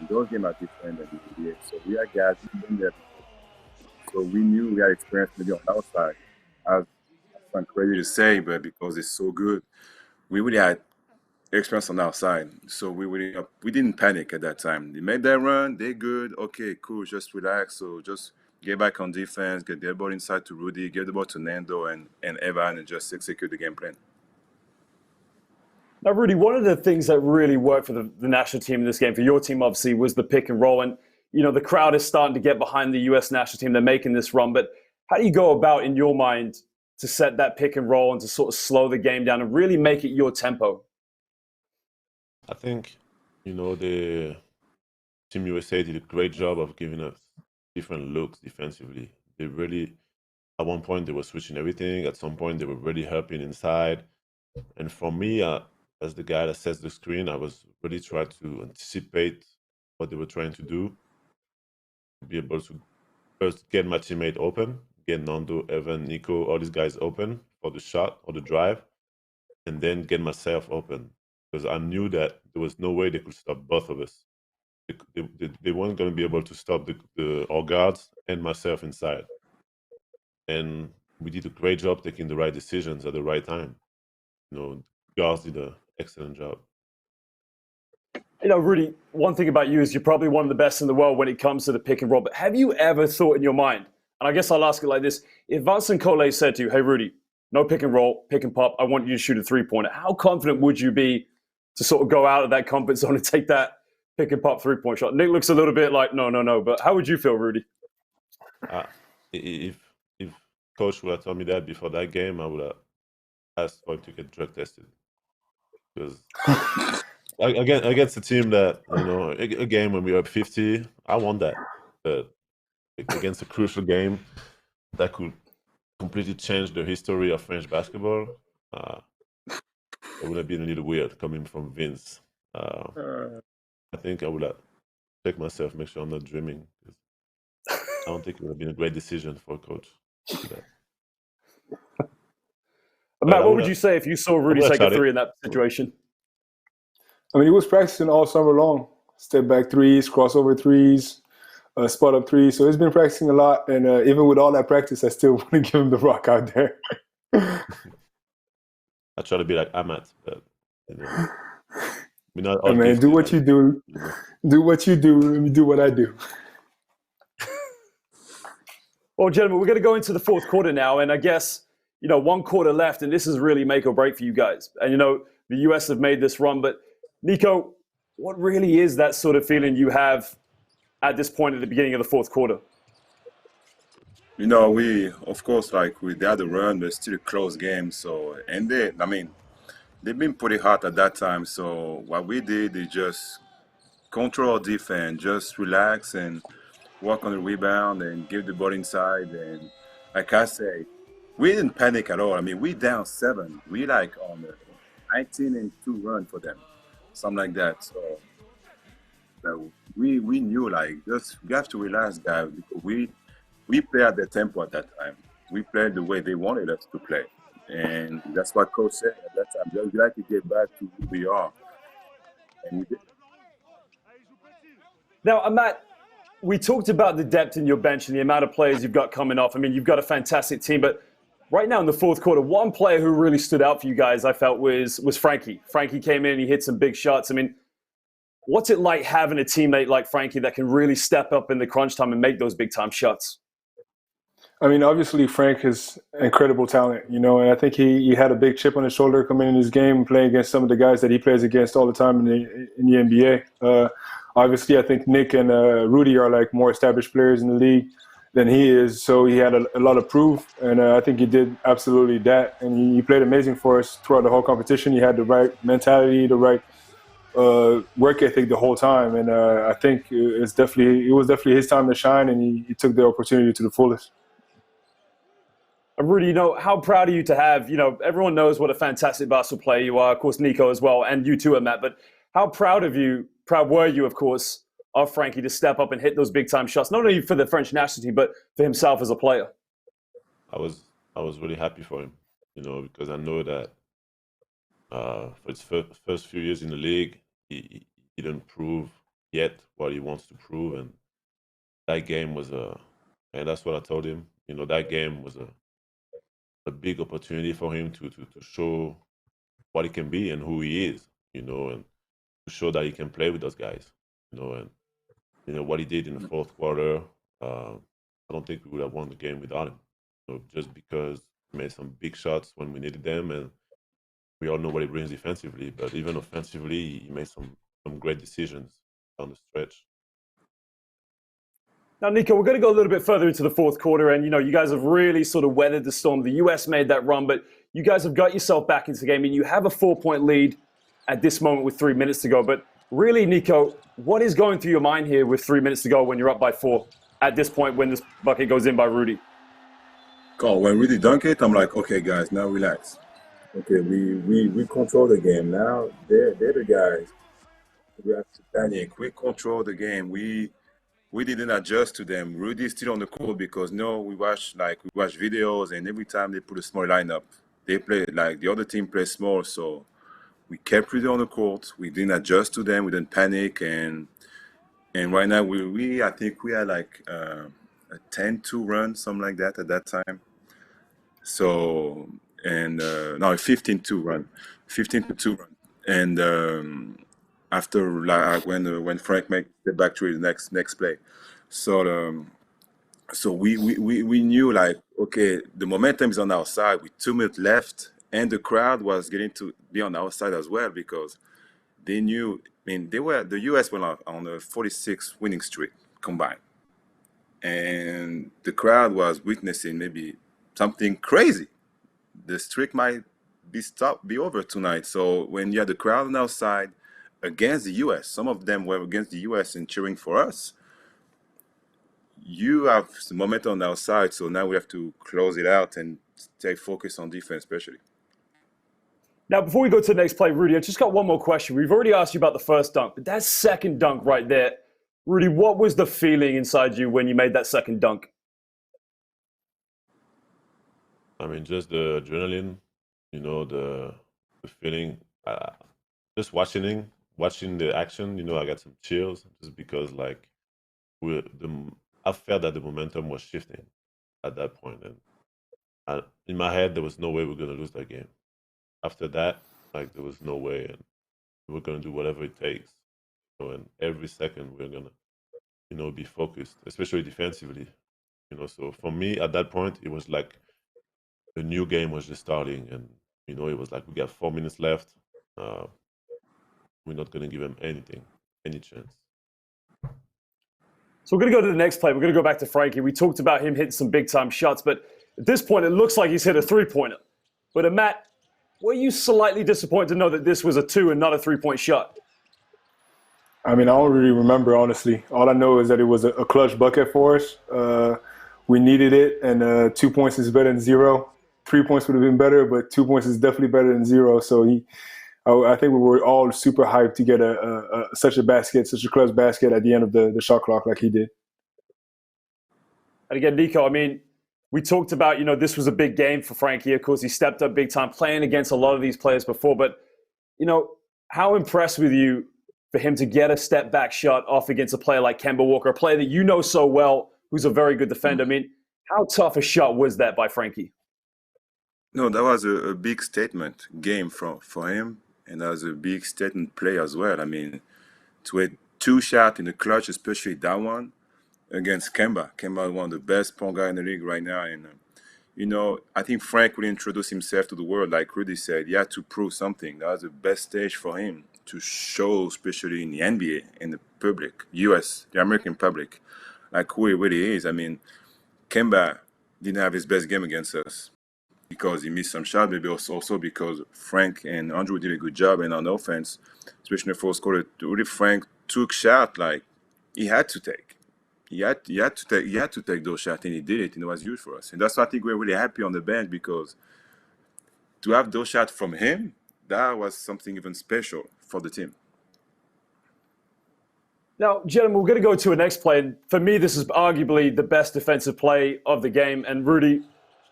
and those games are different than the NBA. So we had guys who've been there before. So we knew we had experience maybe on our side. As I'm crazy to say, but because it's so good, we really had experience on our side. So we didn't panic at that time. They made their run, they're good. Okay, cool, just relax. So just get back on defense, get the ball inside to Rudy, get the ball to Nando and Evan, and just execute the game plan. Now, Rudy, one of the things that really worked for the national team in this game, for your team obviously, was the pick and roll. And, the crowd is starting to get behind the U.S. national team. They're making this run. But how do you go about, in your mind, to set that pick and roll and to sort of slow the game down and really make it your tempo? I think, the Team USA did a great job of giving us different looks defensively. They really, at one point, they were switching everything. At some point, they were really helping inside. And for me, as the guy that sets the screen, I was really trying to anticipate what they were trying to do, be able to first get my teammate open, get Nando, Evan, Nico, all these guys open for the shot or the drive, and then get myself open. Because I knew that there was no way they could stop both of us. They weren't going to be able to stop our guards and myself inside. And we did a great job taking the right decisions at the right time. Guards did an excellent job. Rudy, one thing about you is you're probably one of the best in the world when it comes to the pick and roll. But have you ever thought in your mind, and I guess I'll ask it like this, if Vincent Collet said to you, hey, Rudy, no pick and roll, pick and pop, I want you to shoot a three-pointer, how confident would you be to sort of go out of that comfort zone and take that pick and pop three-point shot? Nick looks a little bit like, no. But how would you feel, Rudy? If Coach would have told me that before that game, I would have asked for him to get drug tested. Because against a team that, a game when we were up 50, I want that. But against a crucial game that could completely change the history of French basketball, it would have been a little weird coming from Vince. I think I would have checked myself, make sure I'm not dreaming. I don't think it would have been a great decision for a coach to do that. Matt, what would you say if you saw Rudy take a three in that situation? He was practicing all summer long. Step back threes, crossover threes, spot up threes. So he's been practicing a lot. And even with all that practice, I still want to give him the rock out there. I try to be like Amath, but we're not all man, do what you do. Do what you do. Let me do what I do. Well, gentlemen, we're going to go into the fourth quarter now. And I guess, 1 quarter left, and this is really make or break for you guys. And, the U.S. have made this run. But, Nico, what really is that sort of feeling you have at this point at the beginning of the fourth quarter? We, of course, we had the run, but it's still a close game. So, and they've been pretty hot at that time. So what we did is just control our defense, just relax and work on the rebound and give the ball inside. And like I say, we didn't panic at all. We down 7. We on the 19-2 run for them. something like that. So we knew like just we have to relax, guys, because we play at the tempo at that time. We played the way they wanted us to play, and that's what coach said at that time. Just we like to get back to who we are, and we did. Now, Matt, we talked about the depth in your bench and the amount of players you've got coming off. I mean, you've got a fantastic team, but right now in the fourth quarter, one player who really stood out for you guys, I felt, was Frankie. Frankie came in, he hit some big shots. I mean, what's it like having a teammate like Frankie that can really step up in the crunch time and make those big time shots? I mean, obviously Frank is incredible talent, and I think he had a big chip on his shoulder coming in his game, playing against some of the guys that he plays against all the time in the NBA. Obviously, I think Nick and Rudy are like more established players in the league than he is, so he had a lot of proof, and I think he did absolutely that, and he played amazing for us throughout the whole competition. He had the right mentality, the right work ethic the whole time, and I think it was definitely his time to shine, and he took the opportunity to the fullest. Rudy, how proud are you to have, everyone knows what a fantastic basketball player you are, of course, Nico as well, and you too, Matt, but how proud were you, of course, of Frankie to step up and hit those big-time shots, not only for the French national team, but for himself as a player? I was really happy for him, because I know that for his first few years in the league, he didn't prove yet what he wants to prove, and that game was and that's what I told him, that game was a big opportunity for him to show what he can be and who he is, and to show that he can play with those guys, and what he did in the fourth quarter. I don't think we would have won the game without him, just because he made some big shots when we needed them, and we all know what he brings defensively. But even offensively, he made some great decisions down the stretch. Now, Nico, we're going to go a little bit further into the fourth quarter, and you guys have really sort of weathered the storm. The U.S. made that run, but you guys have got yourself back into the game, and you have a 4-point lead at this moment with 3 minutes to go. But really, Nico, what is going through your mind here with 3 minutes to go when you're up by 4 at this point when this bucket goes in by Rudy? When Rudy dunked it, I'm like, okay, guys, now relax. Okay, we control the game now. They're the guys. We have to panic. We control the game. We didn't adjust to them. Rudy's still on the court because we watch videos, and every time they put a small lineup, they play like the other team plays small. So we kept Rudy on the court. We didn't adjust to them. We didn't panic, and right now I think we had like a 10-2 run, something like that at that time. So no, a 15-2 run, 15-2 run, and after like when Frank made the back to the next play, so we knew like, okay, the momentum is on our side with 2 minutes left, and the crowd was getting to be on our side as well because they knew. I mean, the U.S. went on a 46 winning streak combined, and the crowd was witnessing maybe something crazy. The streak might be over tonight. So when you had the crowd on our side against the U.S., some of them were against the U.S. and cheering for us. You have the momentum on our side, so now we have to close it out and stay focused on defense, especially. Now, before we go to the next play, Rudy, I just got one more question. We've already asked you about the first dunk, but that second dunk right there, Rudy, what was the feeling inside you when you made that second dunk? I mean, just the adrenaline, the feeling. Just watching the action, I got some chills just because like I felt that the momentum was shifting at that point, and in my head there was no way we're gonna lose that game. After that, like there was no way, and we're gonna do whatever it takes. And every second we're gonna, be focused, especially defensively. So for me at that point, it was like the new game was just starting, and it was like we got 4 minutes left. We're not gonna give him any chance. So we're going to go to the next play. We're going to go back to Frankie. We talked about him hitting some big-time shots, but at this point, it looks like he's hit a three-pointer. But Matt, were you slightly disappointed to know that this was a 2 and not a 3-point shot? I mean, I don't really remember, honestly. All I know is that it was a clutch bucket for us. We needed it, and 2 points is better than 0. 3 points would have been better, but 2 points is definitely better than 0. So I think we were all super hyped to get such a clutch basket at the end of the shot clock like he did. And again, Nico, I mean, we talked about, this was a big game for Frankie. Of course, he stepped up big time playing against a lot of these players before. But, how impressed with you for him to get a step back shot off against a player like Kemba Walker, a player that you know so well, who's a very good defender? I mean, how tough a shot was that by Frankie? No, that was a big statement game for him, and that was a big statement play as well. I mean, to hit 2 shots in the clutch, especially that one against Kemba. Kemba is one of the best point guard in the league right now, and I think Frank will introduce himself to the world. Like Rudy said, he had to prove something. That was the best stage for him to show, especially in the NBA, in the public, the American public, like who he really is. I mean, Kemba didn't have his best game against us because he missed some shots, maybe also because Frank and Andrew did a good job in on offense, especially in the fourth quarter. Really, Frank took shot like he had to take. He had to take those shots, and he did it, and it was huge for us. And that's why I think we're really happy on the bench, because to have those shots from him, that was something even special for the team. Now, gentlemen, we're going to go to a next play. And for me, this is arguably the best defensive play of the game. And Rudy,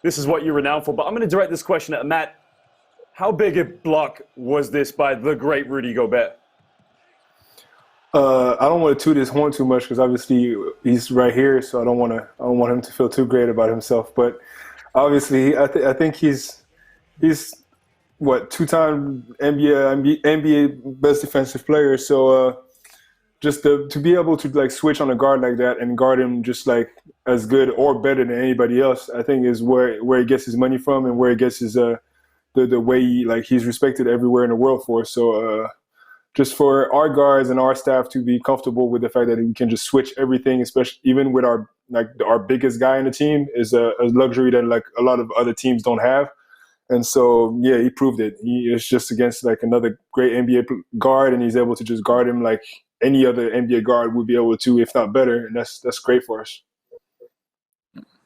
this is what you're renowned for. But I'm going to direct this question at Matt. How big a block was this by the great Rudy Gobert? I don't want to toot his horn too much because obviously he's right here, so I don't want him to feel too great about himself. But obviously, I think he's what, 2-time NBA best defensive player. So just to be able to like switch on a guard like that and guard him just like as good or better than anybody else, I think is where he gets his money from and where he gets his the way he's respected everywhere in the world for. So just for our guards and our staff to be comfortable with the fact that we can just switch everything, especially even with our biggest guy in the team, is a luxury that like a lot of other teams don't have. And so, yeah, he proved it. He is just against like another great NBA guard, and he's able to just guard him like any other NBA guard would be able to, if not better. And that's great for us.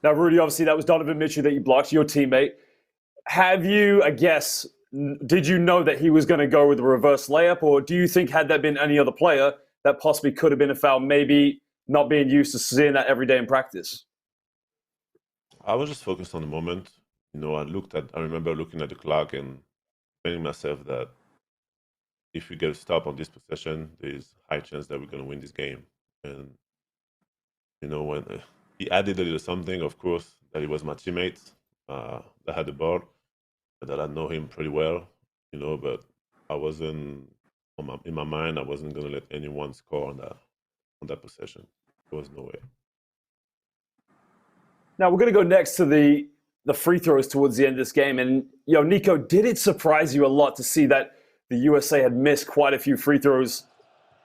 Now, Rudy, obviously that was Donovan Mitchell that you blocked, your teammate. Have you, did you know that he was going to go with a reverse layup, or do you think had there been any other player that possibly could have been a foul, maybe not being used to seeing that every day in practice? I was just focused on the moment. I remember looking at the clock and telling myself that if we get a stop on this possession, there's high chance that we're going to win this game. And, when he added a little something, of course, that it was my teammates that had the ball, that I know him pretty well, but I wasn't, in my mind, I wasn't going to let anyone score on that possession. There was no way. Now, we're going to go next to the free throws towards the end of this game. And, Nico, did it surprise you a lot to see that the USA had missed quite a few free throws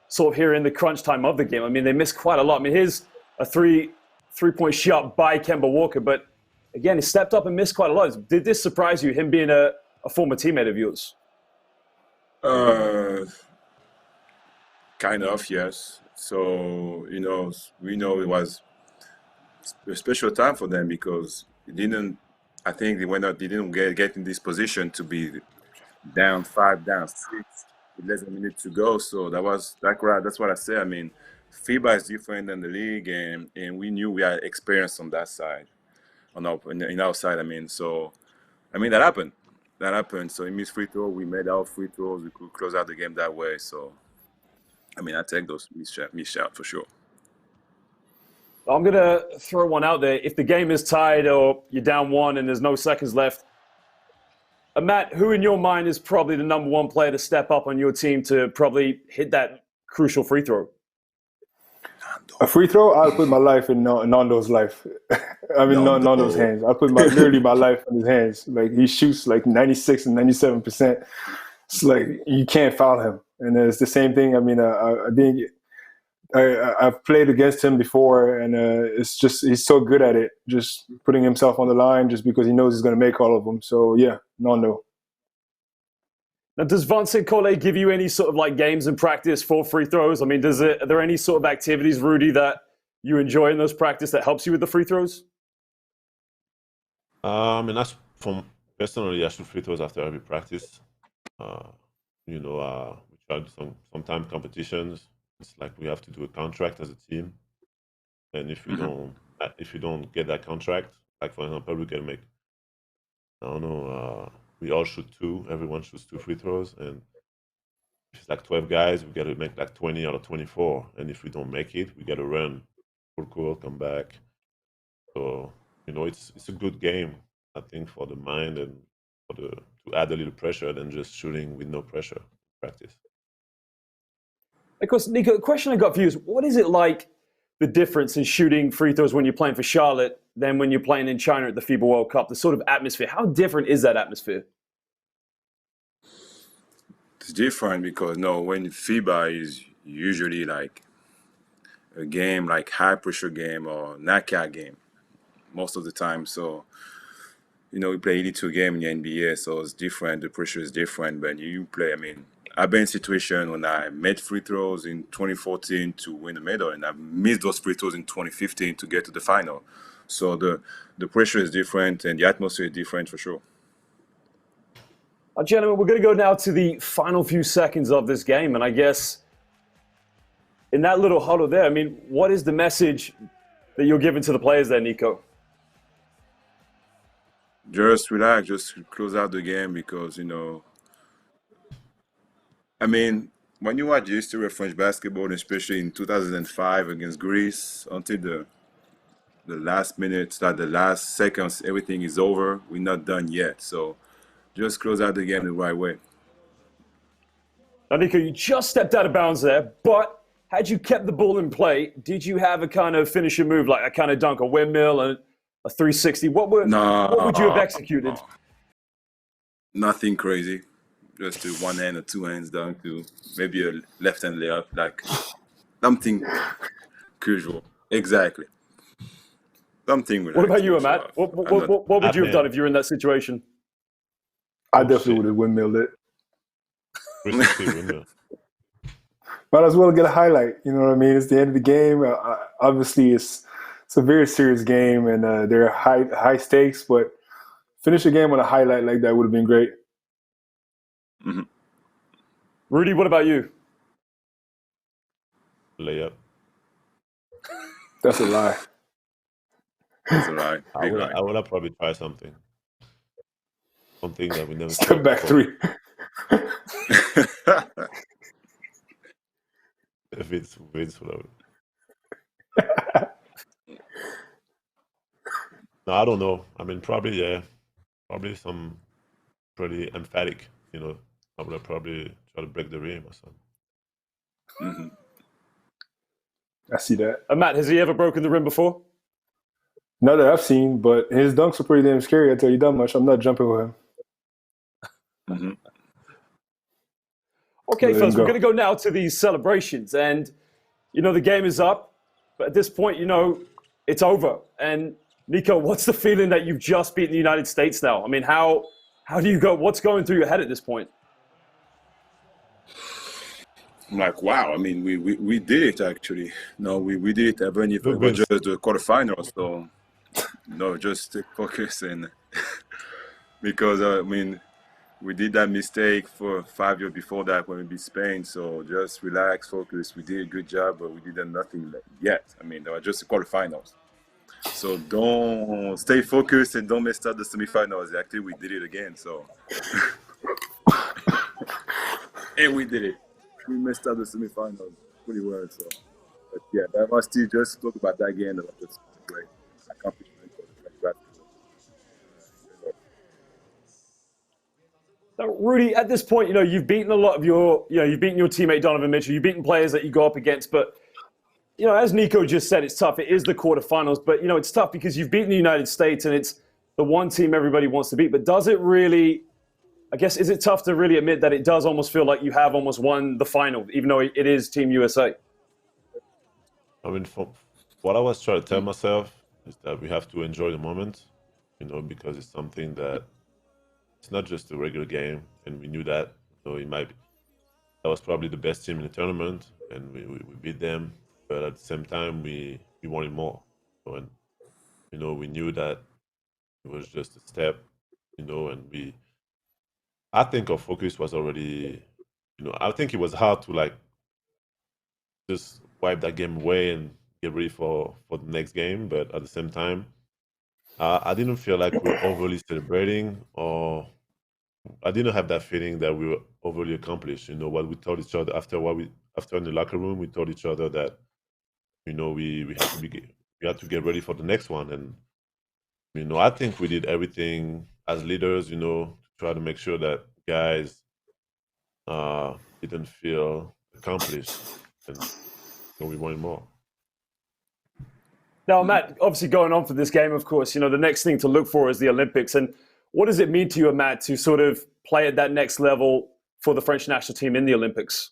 sort of here in the crunch time of the game? I mean, they missed quite a lot. I mean, here's a three-point shot by Kemba Walker, but again, he stepped up and missed quite a lot. Did this surprise you, him being a former teammate of yours? Kind of, yes. So, we know it was a special time for them because they didn't get in this position to be down 5, down 6 with less than a minute to go. So that's what I say. I mean, FIBA is different than the league, and we knew we had experience on that side, in our side. That happened. That happened. So he missed free throw. We made our free throws. We could close out the game that way. So, I take those missed shot for sure. I'm going to throw one out there. If the game is tied or you're down 1 and there's no seconds left, Matt, who in your mind is probably the number 1 player to step up on your team to probably hit that crucial free throw? A free throw? I'll put my life in Nando's life. Nando's hands. I'll put literally my life in his hands. Like, he shoots like 96 and 97%. It's like, you can't foul him. And it's the same thing. I think I've played against him before, and it's just he's so good at it, just putting himself on the line just because he knows he's going to make all of them. So, yeah, Nando. Now, does Vincent Collet give you any sort of like games in practice for free throws? I mean, are there any sort of activities, Rudy, that you enjoy in those practice that helps you with the free throws? Personally, I shoot free throws after every practice. We try to do sometimes competitions. It's like we have to do a contract as a team, and if we don't get that contract, like for example, we can make, I don't know, we all shoot two, everyone shoots two free throws, and if it's like 12 guys, we got to make like 20 out of 24, and if we don't make it, we got to run full court, come back. So it's a good game, I think, for the mind and to add a little pressure than just shooting with no pressure in practice. Of course, Nico, the question I got for you is, what is it like, the difference in shooting free throws when you're playing for Charlotte than when you're playing in China at the FIBA World Cup? The sort of atmosphere. How different is that atmosphere? It's different because when FIBA is usually like a game like high pressure game or knockout game most of the time. So we play 82 game in the NBA, so it's different. The pressure is different. But you play, I've been in a situation when I made free throws in 2014 to win the medal, and I missed those free throws in 2015 to get to the final. So the pressure is different, and the atmosphere is different for sure. Gentlemen, we're going to go now to the final few seconds of this game, and I guess in that little huddle there, what is the message that you're giving to the players there, Nico? Just relax, just close out the game because, when you watch the history of French basketball, especially in 2005 against Greece, until the last minutes, like the last seconds, everything is over. We're not done yet. So just close out the game the right way. Now, Nico, you just stepped out of bounds there, but had you kept the ball in play, did you have a kind of finishing move, like a kind of dunk, a windmill, and a 360? What would you have executed? Nothing crazy. Just to one hand or two hands dunk to maybe a left hand layup, like something casual. Exactly. Something relaxed. What about you, Amath? What would you have done if you were in that situation? I definitely would have windmilled it. 360 windmill. Might as well get a highlight. You know what I mean? It's the end of the game. Obviously, it's a very serious game, and there are high stakes. But finish a game on a highlight like that would have been great. Mm-hmm. Rudy, what about you? Layup. That's a lie. That's a lie. I would have probably tried something that we never. Step back three. If it's floating. No, I don't know. Probably some pretty emphatic. I would have probably try to break the rim or something. Mm-hmm. I see that. Matt, has he ever broken the rim before? Not that I've seen, but his dunks are pretty damn scary. I tell you that much. I'm not jumping with him. Mm-hmm. Okay, fellas, we're going to go now to these celebrations. And, the game is up. But at this point, it's over. And, Nico, what's the feeling that you've just beaten the United States now? How do you go? What's going through your head at this point? I'm like, wow. We did it, actually. No, we did it, even if it was just the quarterfinals. So, just stay focused. And because, we did that mistake for 5 years before that when we beat Spain. So just relax, focus. We did a good job, but we did nothing yet. They were just the quarterfinals. So don't stay focused and don't mess up the semifinals. Actually, we did it again. So, and we did it. We messed up the semifinals pretty well. So, but yeah, that was still just talk about that game. That was just a great accomplishment for the basketball. Now, Rudy, at this point, you've beaten a lot of you've beaten your teammate Donovan Mitchell. You've beaten players that you go up against, but as Nico just said, it's tough. It is the quarterfinals, but it's tough because you've beaten the United States, and it's the one team everybody wants to beat. But does it really? I guess is it tough to really admit that it does almost feel like you have almost won the final, even though it is Team USA? What I was trying to tell myself is that we have to enjoy the moment, because it's something that it's not just a regular game, and we knew that. That was probably the best team in the tournament, and we beat them. But at the same time, we wanted more. And we knew that it was just a step. And I think our focus was already I think it was hard to like just wipe that game away and get ready for the next game. But at the same time, I didn't feel like we were overly celebrating, or I didn't have that feeling that we were overly accomplished. What we told each other after in the locker room, we told each other that we had to get ready for the next one. And I think we did everything as leaders, to try to make sure that guys didn't feel accomplished, and we wanted more. Now, Matt, obviously going on for this game, of course, the next thing to look for is the Olympics. And what does it mean to you, Matt, to sort of play at that next level for the French national team in the Olympics?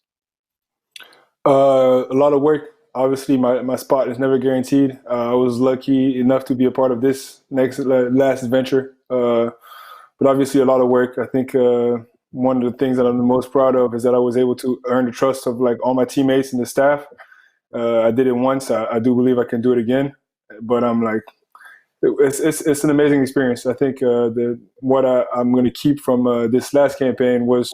A lot of work. Obviously, my spot is never guaranteed. I was lucky enough to be a part of this last adventure. But obviously, a lot of work. I think one of the things that I'm the most proud of is that I was able to earn the trust of like all my teammates and the staff. I did it once. I do believe I can do it again. But I'm like, it's an amazing experience. I think what I'm going to keep from this last campaign was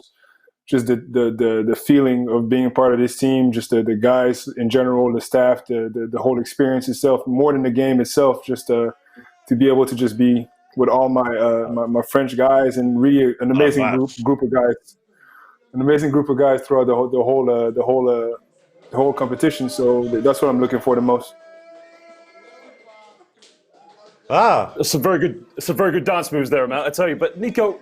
just the feeling of being a part of this team, just the guys in general, the staff, the whole experience itself, more than the game itself, just to be able to just be with all my French guys and really an amazing group of guys throughout the whole competition. So that's what I'm looking for the most. Some very good dance moves there, Matt, I tell you. But Nico,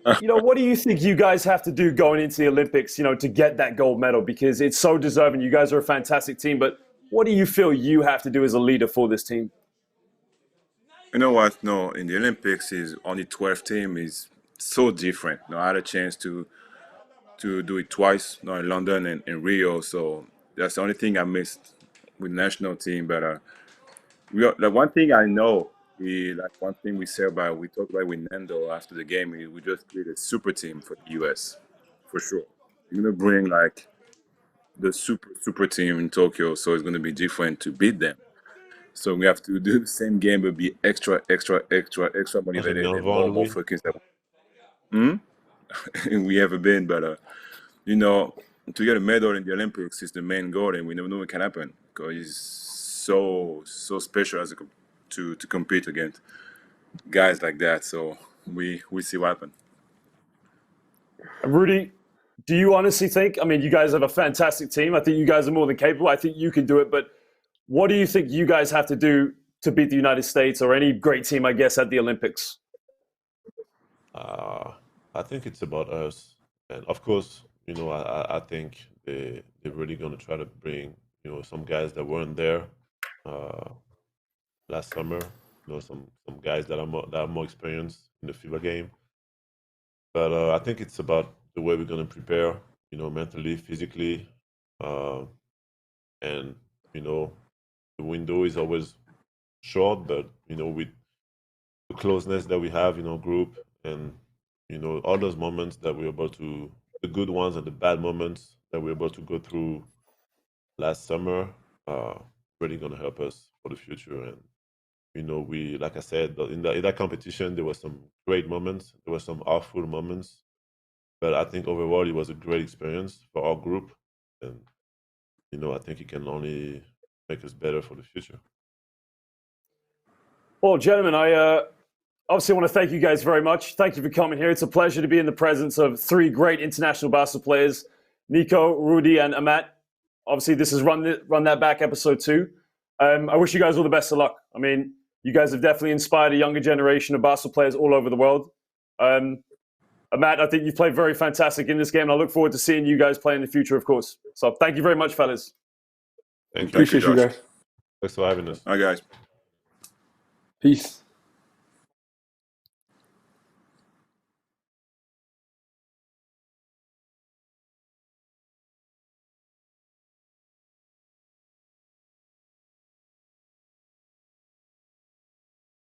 what do you think you guys have to do going into the Olympics, to get that gold medal? Because it's so deserving. You guys are a fantastic team. But what do you feel you have to do as a leader for this team? You know what? No, in the Olympics, is only 12 team is so different. I had a chance to do it twice, in London and in Rio. So that's the only thing I missed with the national team. But the one thing I know, one thing we talked about with Nando after the game, we just created a super team for the US, for sure. You're gonna bring like the super team in Tokyo, so it's gonna be different to beat them. So we have to do the same game, but be extra motivated and more focused. We ever been, but to get a medal in the Olympics is the main goal, and we never know what can happen because it's so special to compete against guys like that. So we see what happens. Rudy, do you honestly think? I mean, you guys have a fantastic team. I think you guys are more than capable. I think you can do it. But what do you think you guys have to do to beat the United States or any great team, I guess, at the Olympics? I think it's about us, and of course, I think they're really going to try to bring some guys that weren't there last summer. Some guys that are more experienced in the FIBA game. But I think it's about the way we're going to prepare, mentally, physically, and the window is always short, but with the closeness that we have in our group, and all those moments that we're about to, the good ones and the bad moments that we're about to go through last summer, really going to help us for the future. And we, like I said, in that competition, there were some great moments, there were some awful moments, but I think overall it was a great experience for our group, and I think it can only make us better for the future. Well, gentlemen, I obviously want to thank you guys very much. Thank you for coming here. It's a pleasure to be in the presence of three great international basketball players, Nico, Rudy, and Amath. Obviously, this is Run That Back episode 2. I wish you guys all the best of luck. I mean, you guys have definitely inspired a younger generation of basketball players all over the world. Amath, I think you've played very fantastic in this game, and I look forward to seeing you guys play in the future, of course. So thank you very much, fellas. Thank you. Appreciate you guys. Thanks for having us. All right, guys. Peace.